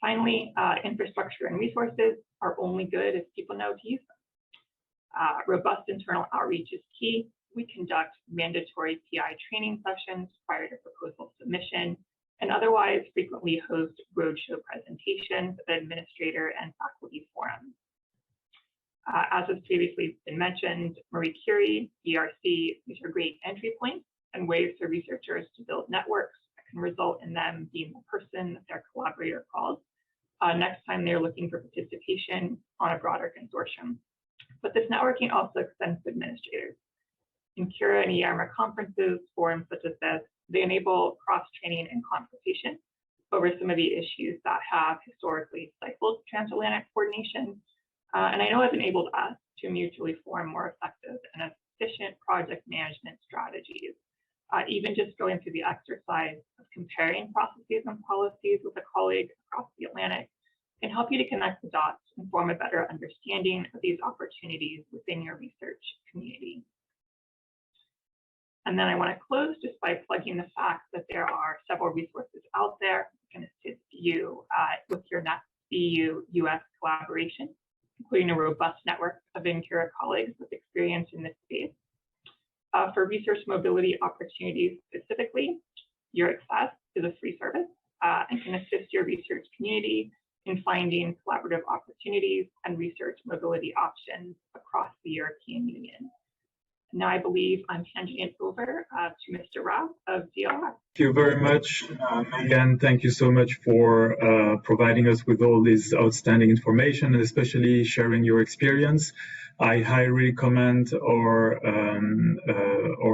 Finally, infrastructure and resources are only good if people know to use them. Robust internal outreach is key. We conduct mandatory PI training sessions prior to proposal submission, and otherwise frequently host roadshow presentations, administrator and faculty forums. As has previously been mentioned, Marie Curie, ERC, these are great entry points and ways for researchers to build networks that can result in them being the person that their collaborator calls next time they're looking for participation on a broader consortium. But this networking also extends to administrators. NCURA and EURAXESS conferences, forums such as this, they enable cross-training and consultation over some of the issues that have historically stifled transatlantic coordination. And I know has enabled us to mutually form more effective and efficient project management strategies. Even just going through the exercise of comparing processes and policies with a colleague across the Atlantic can help you to connect the dots and form a better understanding of these opportunities within your research community. And then I want to close just by plugging the fact that there are several resources out there that can assist you with your next EU-US collaboration, including a robust network of NCURA colleagues with experience in this space. For research mobility opportunities specifically, EURAXESS is a free service and can assist your research community in finding collaborative opportunities and research mobility options across the European Union. Now I believe I'm handing it over to Mr. Rao of DLR. Thank you very much, Megan. Thank you so much for providing us with all this outstanding information, and especially sharing your experience. I highly recommend our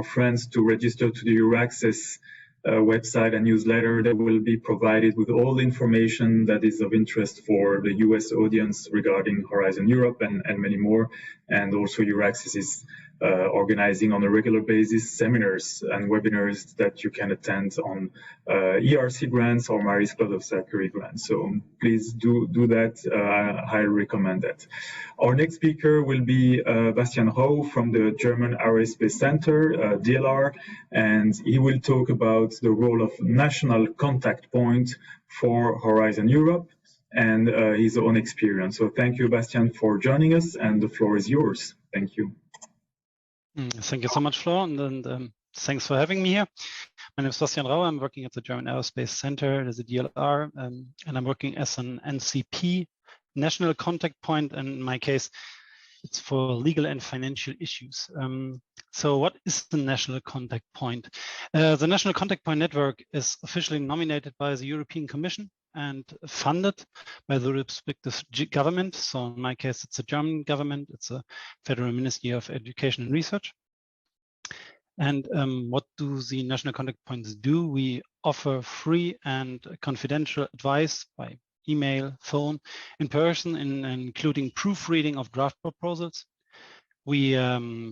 friends to register to the EURAXESS website and newsletter that will be provided with all the information that is of interest for the US audience regarding Horizon Europe and many more. And also EURAXESS is organizing on a regular basis seminars and webinars that you can attend on ERC grants or Maris Skłodowska-Curie grants. So please do that. I highly recommend that. Our next speaker will be Bastian Rau from the German Aerospace Center, DLR, and he will talk about the role of national contact point for Horizon Europe and his own experience. So thank you, Bastian, for joining us, and the floor is yours. Thank you. Thank you so much, Flo, and thanks for having me here. My name is Bastian Rau. I'm working at the German Aerospace Center as a DLR, and I'm working as an NCP, National Contact Point, and in my case, it's for legal and financial issues. So what is the National Contact Point? The National Contact Point Network is officially nominated by the European Commission and funded by the respective government. So in my case, it's the German government. It's a Federal Ministry of Education and Research. And what do the National Contact Points do? We offer free and confidential advice by email, phone, in person, including proofreading of draft proposals. We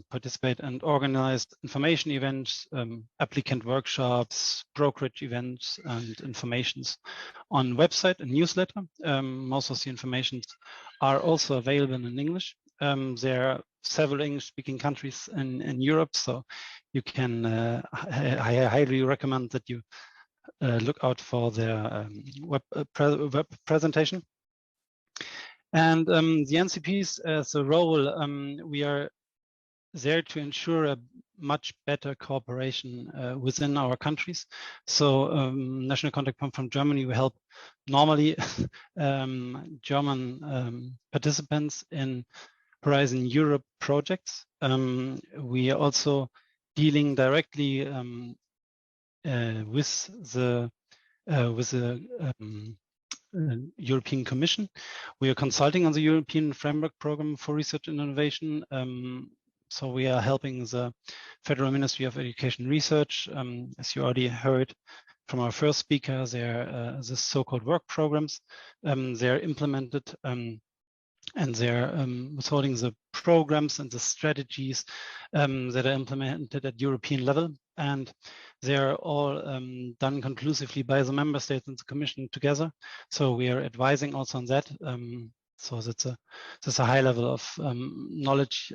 participate and organized information events, applicant workshops, brokerage events, and informations on website and newsletter. Most of the informations are also available in English. There are several English-speaking countries in Europe, so you can, I highly recommend that you look out for their web presentation. And the NCPs as a role, we are there to ensure a much better cooperation within our countries. So National Contact Point from Germany will help normally German participants in Horizon Europe projects. We are also dealing directly with the European Commission. We are consulting on the European Framework Program for Research and Innovation. So we are helping the Federal Ministry of Education and Research. As you already heard from our first speaker, they're the so-called work programs. They're implemented and they're withholding the programs and the strategies that are implemented at European level. And they're all done conclusively by the member states and the Commission together. So we are advising also on that. So that's a high level of knowledge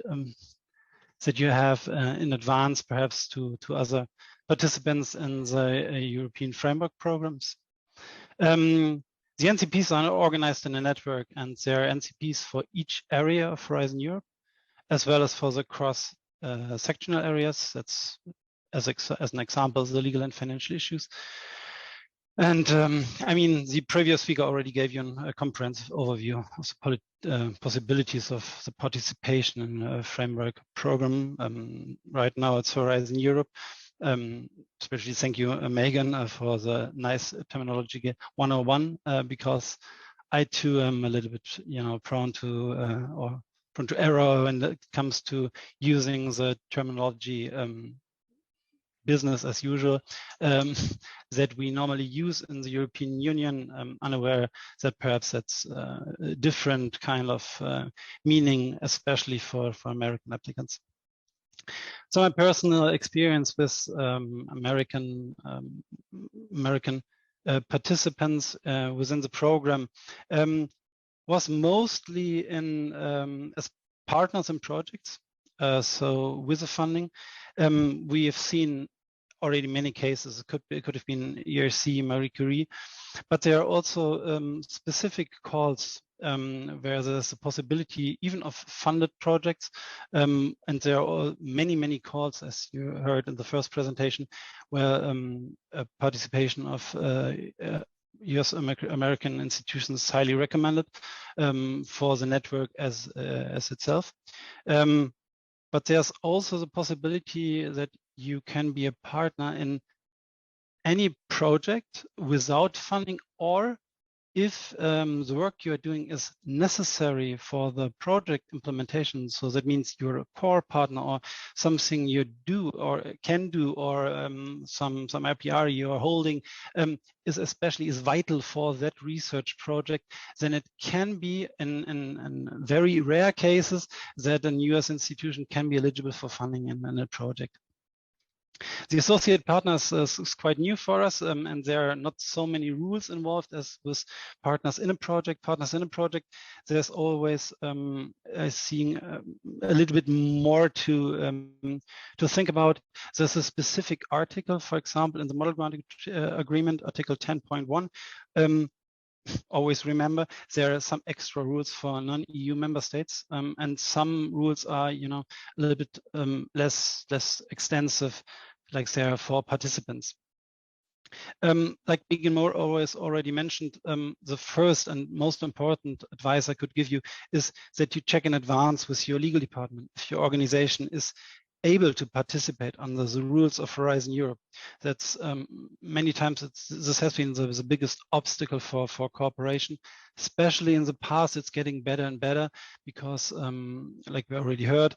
that you have in advance, perhaps to other participants in the European framework programs. The NCPs are organized in a network, and there are NCPs for each area of Horizon Europe, as well as for the cross-sectional areas. That's as an example, the legal and financial issues. And I mean, the previous speaker already gave you a comprehensive overview of the possibilities of the participation in a framework program. Right now it's Horizon Europe. Especially thank you, Megan, for the nice terminology 101, because I too am a little bit, prone to error when it comes to using the terminology business as usual that we normally use in the European Union, unaware that perhaps that's a different kind of meaning, especially for American applicants. So my personal experience with American participants within the program was mostly as partners in projects. So with the funding, we have seen already many cases. It could have been ERC, Marie Curie, but there are also specific calls where there's a possibility even of funded projects, and there are many calls, as you heard in the first presentation, where participation of US American institutions is highly recommended for the network as itself. But there's also the possibility that you can be a partner in any project without funding, or if the work you are doing is necessary for the project implementation. So that means you're a core partner, or something you do or can do, or some IPR you are holding is vital for that research project. Then it can be in very rare cases that a US institution can be eligible for funding in a project. The associate partners is quite new for us, and there are not so many rules involved as with partners in a project. Partners in a project, there's always seeing a little bit more to think about. There's a specific article, for example, in the Model Grant Agreement, Article 10.1. Always remember there are some extra rules for non-EU member states, and some rules are, a little bit less extensive, like they are for participants. Like Megan Moore already mentioned, the first and most important advice I could give you is that you check in advance with your legal department if your organization is able to participate under the rules of Horizon Europe. That's many times this has been the biggest obstacle for cooperation, especially in the past. It's getting better and better because, like we already heard,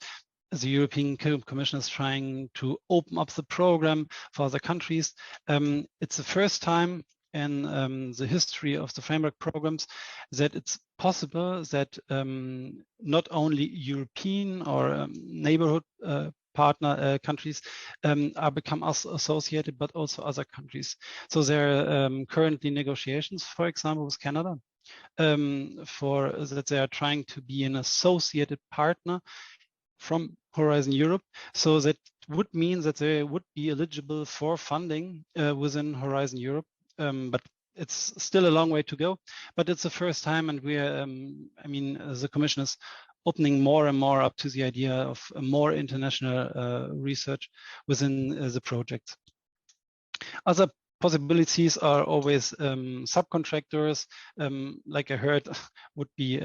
the European Commission is trying to open up the program for other countries. It's the first time in the history of the framework programs, that it's possible that not only European or neighborhood partner countries are become associated, but also other countries. So there are currently negotiations, for example, with Canada, for that they are trying to be an associated partner from Horizon Europe. So that would mean that they would be eligible for funding within Horizon Europe, but it's still a long way to go. But it's the first time, and we are, I mean, the Commission is opening more and more up to the idea of more international research within the project. Other possibilities are always subcontractors, like I heard, would be,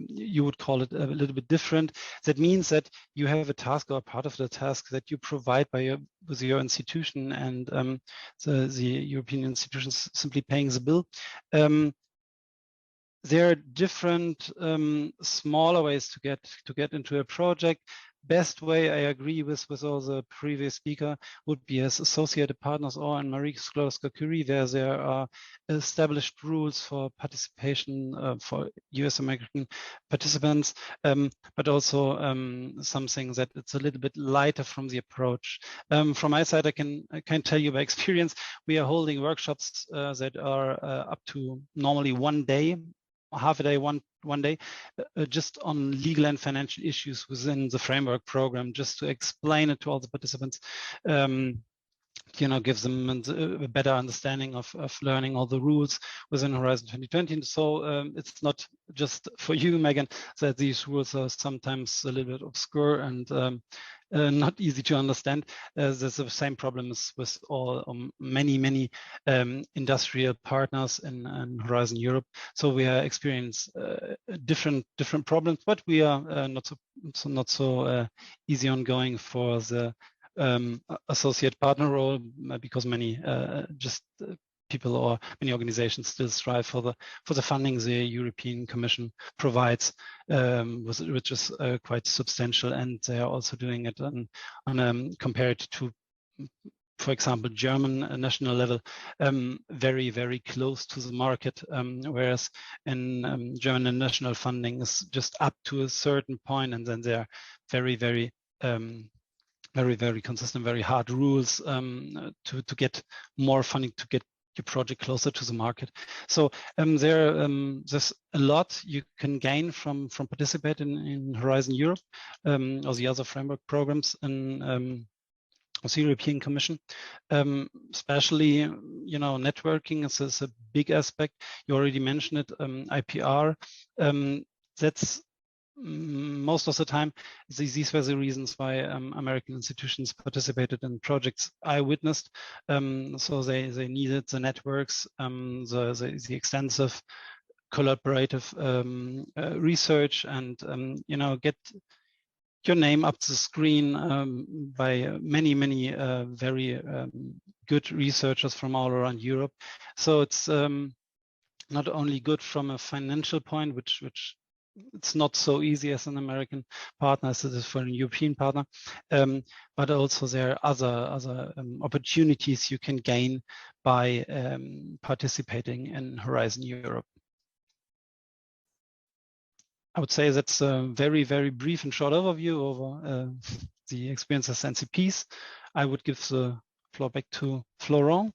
you would call it a little bit different. That means that you have a task or part of the task that you provide with your institution, and the European institutions simply paying the bill. There are different smaller ways to get into a project. Best way, I agree with all the previous speaker, would be as associated partners or in Marie Skłodowska-Curie, where there are established rules for participation for US American participants, but also something that it's a little bit lighter from the approach. From my side, I can tell you by experience, we are holding workshops that are up to normally 1 day, half a day, one day, just on legal and financial issues within the framework program, just to explain it to all the participants, you know, gives them a better understanding of learning all the rules within Horizon 2020. And so it's not just for you, Megan, that these rules are sometimes a little bit obscure and not easy to understand. There's the same problems with all many industrial partners in Horizon Europe. So we are experiencing different problems, but we are not so easy ongoing for the associate partner role, because many people or many organizations still strive for the funding the European Commission provides, which is quite substantial, and they are also doing it on compared to, for example, German national level, very close to the market, whereas in German national funding is just up to a certain point, and then they are very consistent, very hard rules to get more funding, to get your project closer to the market. So there's a lot you can gain from participating in Horizon Europe or the other framework programs in of the European Commission. Especially, you know, networking is a big aspect. You already mentioned it, IPR. That's most of the time, these were the reasons why American institutions participated in projects I witnessed. So they needed the networks, the extensive collaborative research, and you know, get your name up the screen by many very good researchers from all around Europe. So it's not only good from a financial point, which it's not so easy as an American partner as it is for a European partner, but also there are other opportunities you can gain by participating in Horizon Europe. I would say that's a very brief and short overview over the experience as NCPs. I would give the floor back to Florent,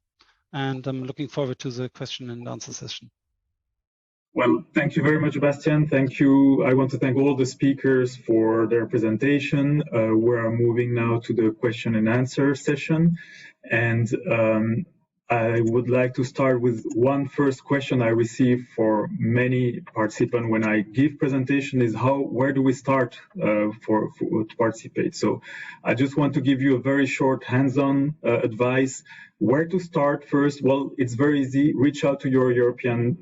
and I'm looking forward to the question and answer session. Well, thank you very much, Bastian. Thank you. I want to thank all the speakers for their presentation. We're moving now to the question and answer session. And I would like to start with one first question I receive for many participants when I give presentation is where do we start to participate? So I just want to give you a very short hands-on advice. Where to start first? Well, it's very easy. Reach out to your European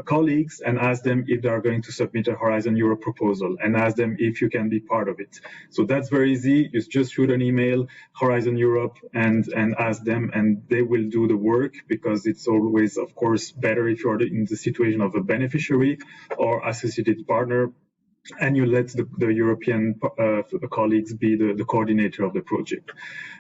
colleagues and ask them if they are going to submit a Horizon Europe proposal, and ask them if you can be part of it. So that's very easy. You just shoot an email, Horizon Europe, and ask them, and they will do the work, because it's always, of course, better if you're in the situation of a beneficiary or associated partner. and you let the European colleagues be the coordinator of the project.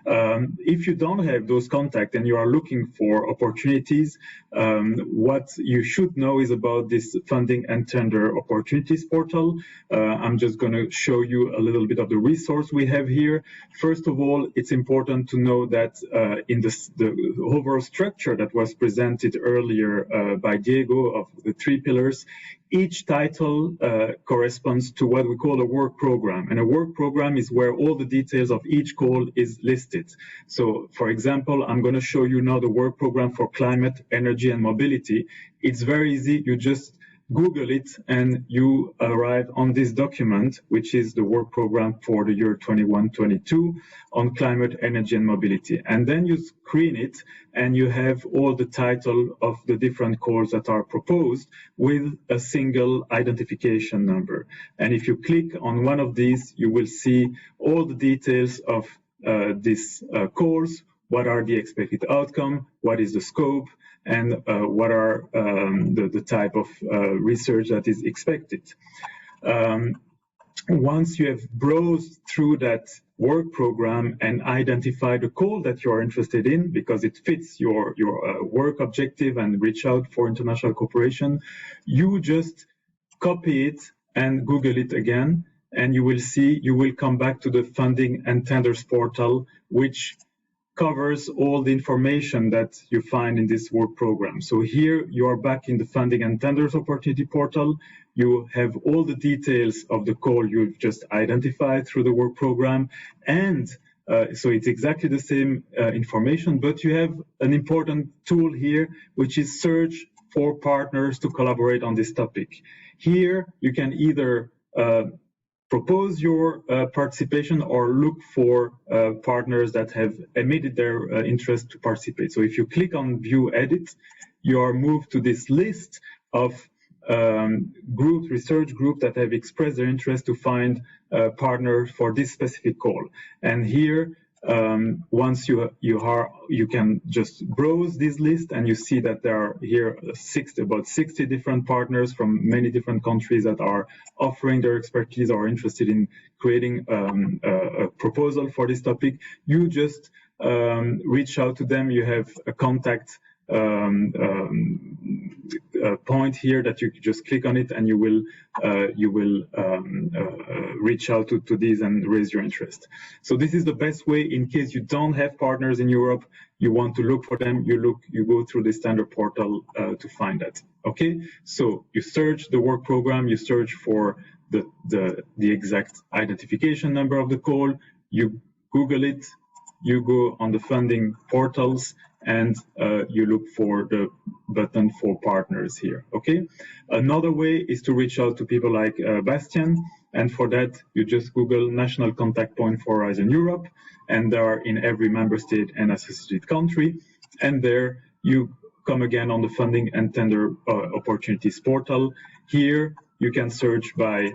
If you don't have those contacts and you are looking for opportunities, what you should know is about this funding and tender opportunities portal. I'm just going to show you a little bit of the resource we have here. First of all, it's important to know that in the overall structure that was presented earlier by Diego of the 3 pillars, each title corresponds to what we call a work program. And a work program is where all the details of each call is listed. So, for example, I'm going to show you now the work program for climate, energy, and mobility. It's very easy. You just Google it and you arrive on this document, which is the work program for the year 21-22 on climate, energy, and mobility. And then you screen it and you have all the title of the different calls that are proposed with a single identification number. And if you click on one of these, you will see all the details of these calls. What are the expected outcome? What is the scope? And what are the type of research that is expected. Once you have browsed through that work program and identified the call that you are interested in because it fits your work objective and reach out for international cooperation, you just copy it and Google it again, and you will see, you will come back to the funding and tenders portal, which covers all the information that you find in this work program. So here you are back in the funding and tenders opportunity portal. You have all the details of the call you've just identified through the work program. And so it's exactly the same information, but you have an important tool here, which is search for partners to collaborate on this topic. Here you can either propose your participation or look for partners that have emitted their interest to participate. So if you click on View Edit, you are moved to this list of research groups that have expressed their interest to find partners for this specific call. And here, once you can just browse this list and you see that there are here about 60 different partners from many different countries that are offering their expertise or interested in creating a proposal for this topic. You just reach out to them. You have a contact point here that you just click on it and you will reach out to these and raise your interest. So this is the best way in case you don't have partners in Europe, you want to look for them, you go through the standard portal to find that. Okay, so you search the work program, you search for the exact identification number of the call, you Google it, you go on the funding portals, and you look for the button for partners here, okay? Another way is to reach out to people like Bastian, and for that, you just Google National Contact Point for Horizon Europe, and they are in every member state and associated country, and there you come again on the funding and tender opportunities portal. Here, you can search by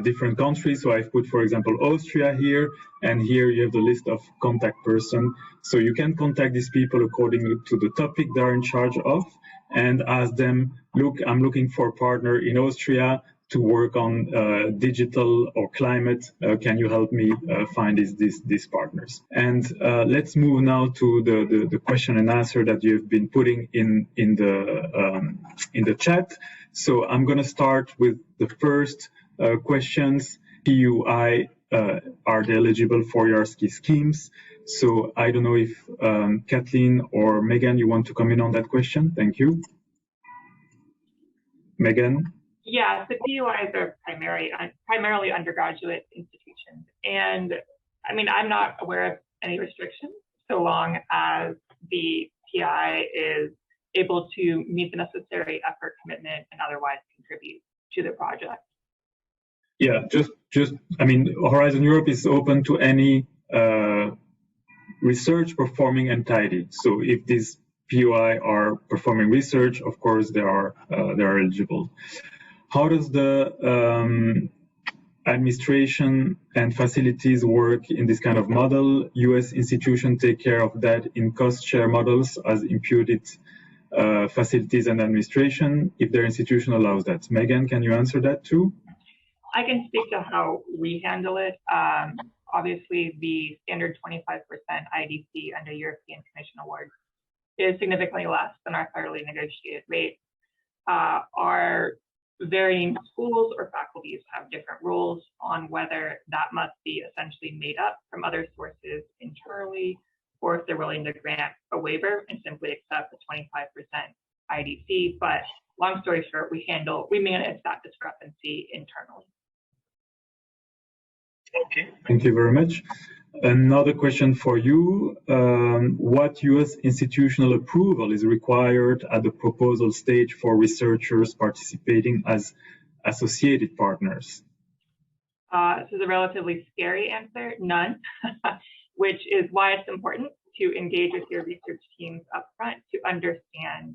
different countries. So I've put, for example, Austria here, and here you have the list of contact person. So you can contact these people according to the topic they're in charge of and ask them, look, I'm looking for a partner in Austria to work on digital or climate. Can you help me find these partners? And let's move now to the question and answer that you've been putting in the chat. So I'm going to start with the first questions. PUI, are they eligible for EURAXESS schemes? So I don't know if Kathleen or Megan, you want to come in on that question? Thank you. Megan? Yeah, the PUIs are primarily undergraduate institutions. And I mean, I'm not aware of any restrictions so long as the PI is able to meet the necessary effort, commitment, and otherwise contribute to the project. Yeah, I mean, Horizon Europe is open to any research performing entity. So if these PUI are performing research, of course, they're eligible. How does the administration and facilities work in this kind of model? US institutions take care of that in cost share models as imputed facilities and administration, if their institution allows that. Megan, can you answer that too? I can speak to how we handle it. Obviously, the standard 25% IDC under European Commission awards is significantly less than our federally negotiated rate. Our varying schools or faculties have different rules on whether that must be essentially made up from other sources internally, or if they're willing to grant a waiver and simply accept the 25% IDC. But long story short, we manage that discrepancy internally. Okay, thank you very much. Another question for you. What US institutional approval is required at the proposal stage for researchers participating as associated partners? This is a relatively scary answer, none, which is why it's important to engage with your research teams up front to understand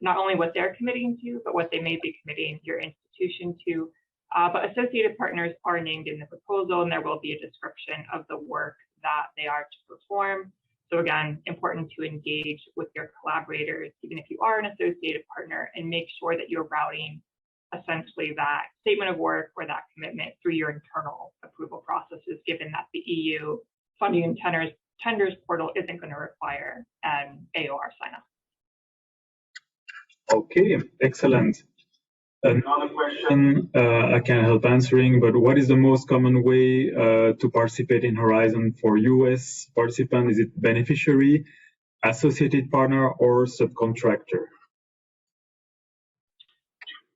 not only what they're committing to, but what they may be committing your institution to. But associated partners are named in the proposal, and there will be a description of the work that they are to perform. So again, important to engage with your collaborators, even if you are an associated partner, and make sure that you're routing essentially that statement of work or that commitment through your internal approval processes, given that the EU funding and tenders portal isn't going to require an AOR sign-up. Okay, excellent. Another question I can't help answering, but what is the most common way to participate in Horizon for US participant? Is it beneficiary, associated partner, or subcontractor?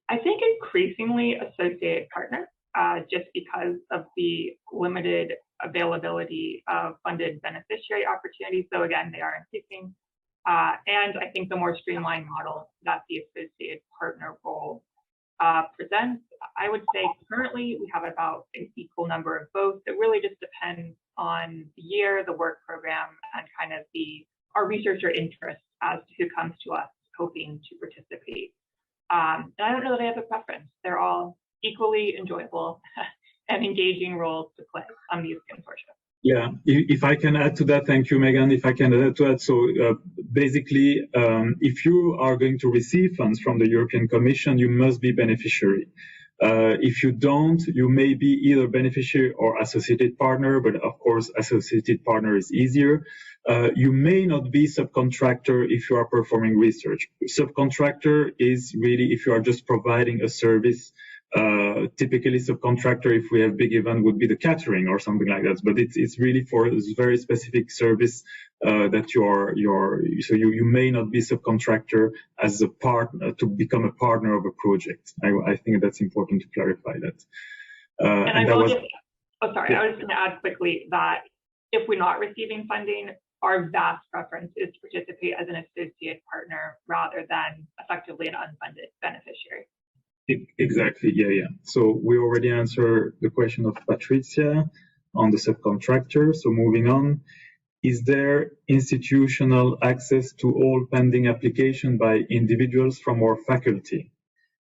I think increasingly associated partner, just because of the limited availability of funded beneficiary opportunities. So again, they are increasing. And I think the more streamlined model that the associated partner role presents, I would say currently we have about an equal number of both. It really just depends on the year, the work program, and kind of our researcher interest as to who comes to us hoping to participate. And I don't know that I have a preference. They're all equally enjoyable and engaging roles to play on these consortia. Yeah, if I can add to that, thank you, Megan. If I can add to that, so basically, if you are going to receive funds from the European Commission, you must be beneficiary. If you don't, you may be either beneficiary or associated partner, but of course, associated partner is easier. You may not be subcontractor if you are performing research. Subcontractor is really if you are just providing a service. Typically subcontractor, if we have big event, would be the catering or something like that. But it's really for a very specific service that so you may not be subcontractor as a partner to become a partner of a project. I think that's important to clarify that. I was going to add quickly that if we're not receiving funding, our vast preference is to participate as an associate partner rather than effectively an unfunded beneficiary. Exactly, yeah. So we already answered the question of Patricia on the subcontractor. So moving on, is there institutional access to all pending applications by individuals from our faculty?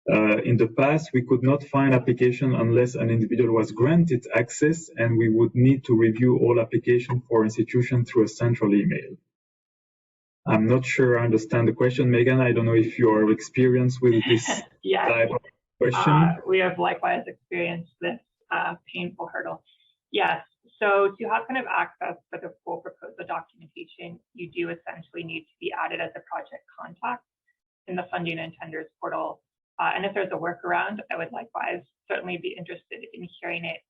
In the past, we could not find application unless an individual was granted access, and we would need to review all applications for institution through a central email. I'm not sure I understand the question, Megan. I don't know if you are experienced with this type of question. We have likewise experienced this painful hurdle. Yes, so to have kind of access for the full proposal documentation, you do essentially need to be added as a project contact in the funding and tenders portal. And if there's a workaround, I would likewise certainly be interested in hearing it.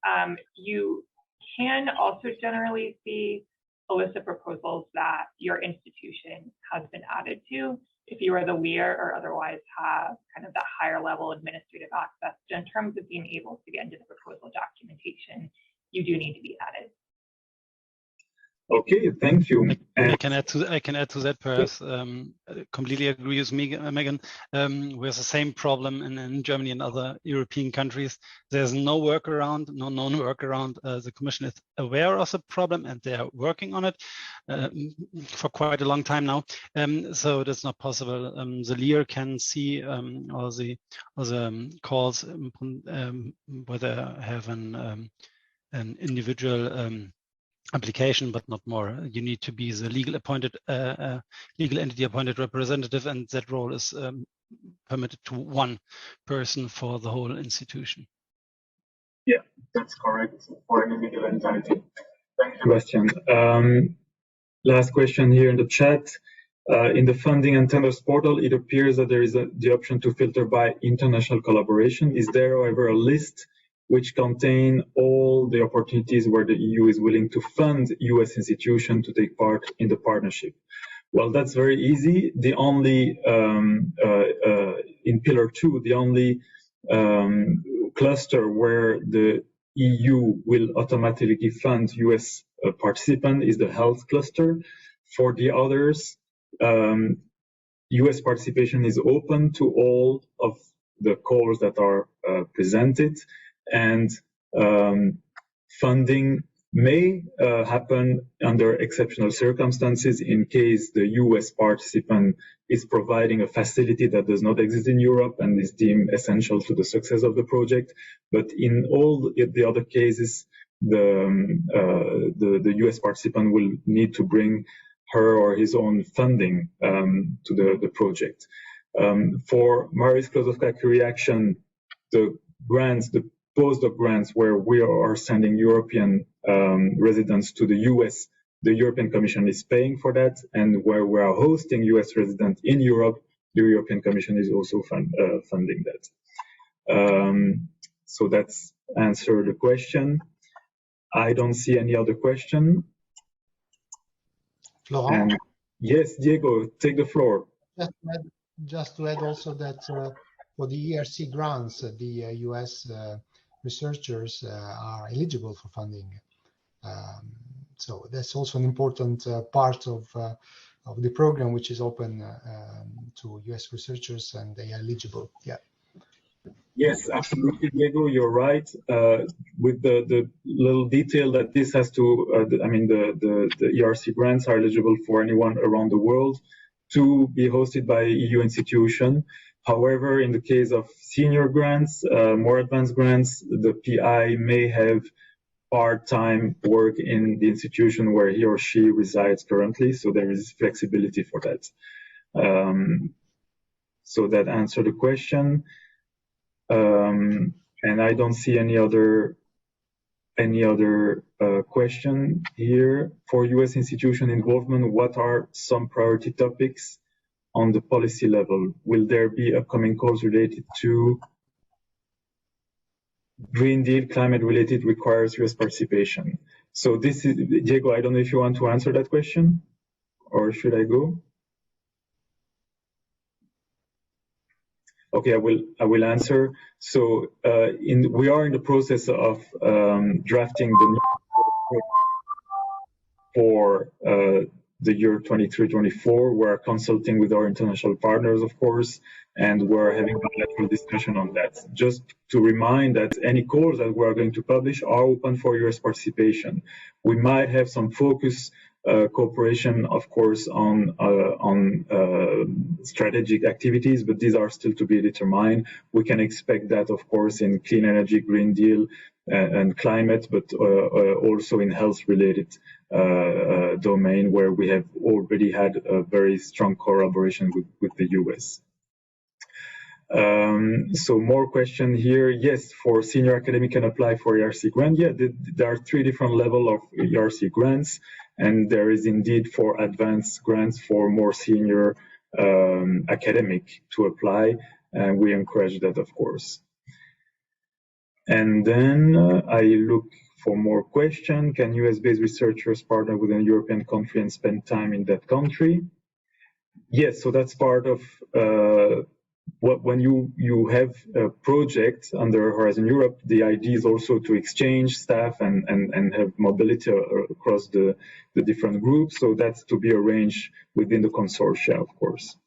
You can also generally see a list of proposals that your institution has been added to if you are the leader or otherwise have kind of that higher level administrative access. In terms of being able to get into the proposal documentation, you do need to be added. Okay, thank you. I can add to that, perhaps. Completely agree with me, Megan. We have the same problem in Germany and other European countries. There's no workaround, no known workaround. The Commission is aware of the problem and they are working on it for quite a long time now. So that's not possible. The leader can see all the calls where they have an individual application, but not more. You need to be the legal entity appointed representative, and that role is permitted to one person for the whole institution. Yeah, that's correct for any legal entity. Thank you, Bastian. Last question here in the chat. In the funding and tenders portal, it appears that there is the option to filter by international collaboration. Is there, however, a list which contain all the opportunities where the EU is willing to fund US institutions to take part in the partnership? Well, that's very easy. The only, in Pillar 2, the only cluster where the EU will automatically fund US participant is the health cluster. For the others, US participation is open to all of the calls that are presented, and funding may happen under exceptional circumstances in case the US participant is providing a facility that does not exist in Europe and is deemed essential to the success of the project. But in all the other cases, the US participant will need to bring her or his own funding to the project. For Mary's Klodowska-Curie action, the grants, the postdoc grants where we are sending European residents to the US, the European Commission is paying for that, and where we are hosting US residents in Europe, the European Commission is also funding that. So that's answered the question. I don't see any other question. Florent? And yes, Diego, take the floor. Just to add also that for the ERC grants, the US researchers are eligible for funding. So that's also an important part of the program, which is open to US researchers, and they are eligible. Yeah. Yes, absolutely, Diego, you're right. With the little detail that this has to, the ERC grants are eligible for anyone around the world to be hosted by EU institution. However, in the case of senior grants, more advanced grants, the PI may have part-time work in the institution where he or she resides currently, so there is flexibility for that. So that answered the question. And I don't see any other question here. For US institution involvement, what are some priority topics on the policy level? Will there be upcoming calls related to Green Deal, climate related requires US participation? So this is, Diego, I don't know if you want to answer that question, or should I go? Okay, I will answer. So we are in the process of drafting the new for the year 23-24. We're consulting with our international partners, of course, and we're having bilateral discussion on that. Just to remind that any calls that we're going to publish are open for US participation. We might have some focus cooperation, of course, on strategic activities, but these are still to be determined. We can expect that, of course, in clean energy, Green Deal, and climate, but also in health-related domain, where we have already had a very strong collaboration with the US. So more question here. Yes, for senior academic can apply for ERC grant. Yeah, there are 3 different levels of ERC grants, and there is indeed for advanced grants for more senior academic to apply, and we encourage that, of course. And then I look for more question. Can US-based researchers partner with a European country and spend time in that country? Yes, so that's part of when you have a project under Horizon Europe, the idea is also to exchange staff and have mobility across the different groups. So that's to be arranged within the consortia, of course.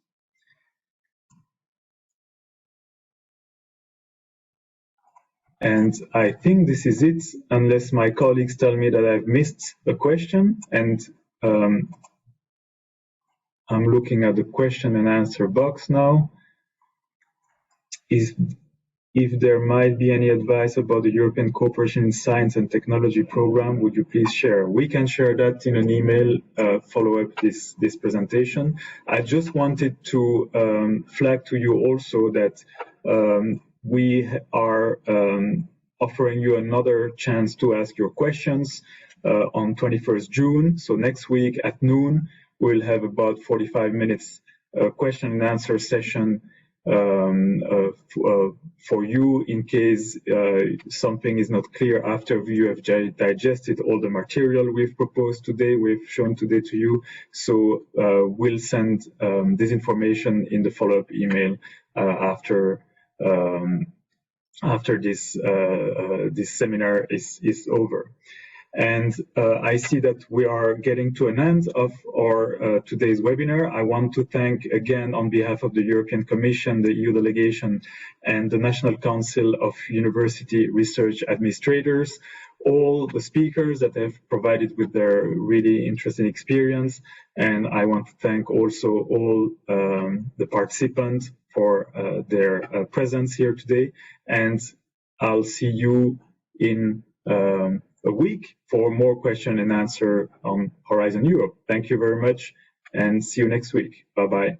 And I think this is it, unless my colleagues tell me that I've missed a question. And I'm looking at the question and answer box now. If there might be any advice about the European Cooperation in Science and Technology program, would you please share? We can share that in an email, follow up this presentation. I just wanted to flag to you also that we are offering you another chance to ask your questions on 21st June. So next week at noon, we'll have about 45 minutes question and answer session for you in case something is not clear after you have digested all the material we've proposed today, we've shown today to you. So we'll send this information in the follow-up email after this seminar is over. And I see that we are getting to an end of our today's webinar. I want to thank again on behalf of the European Commission, the EU delegation, and the National Council of University Research Administrators, all the speakers that have provided with their really interesting experience. And I want to thank also all the participants for their presence here today. And I'll see you in a week for more question and answer on Horizon Europe. Thank you very much and see you next week. Bye-bye.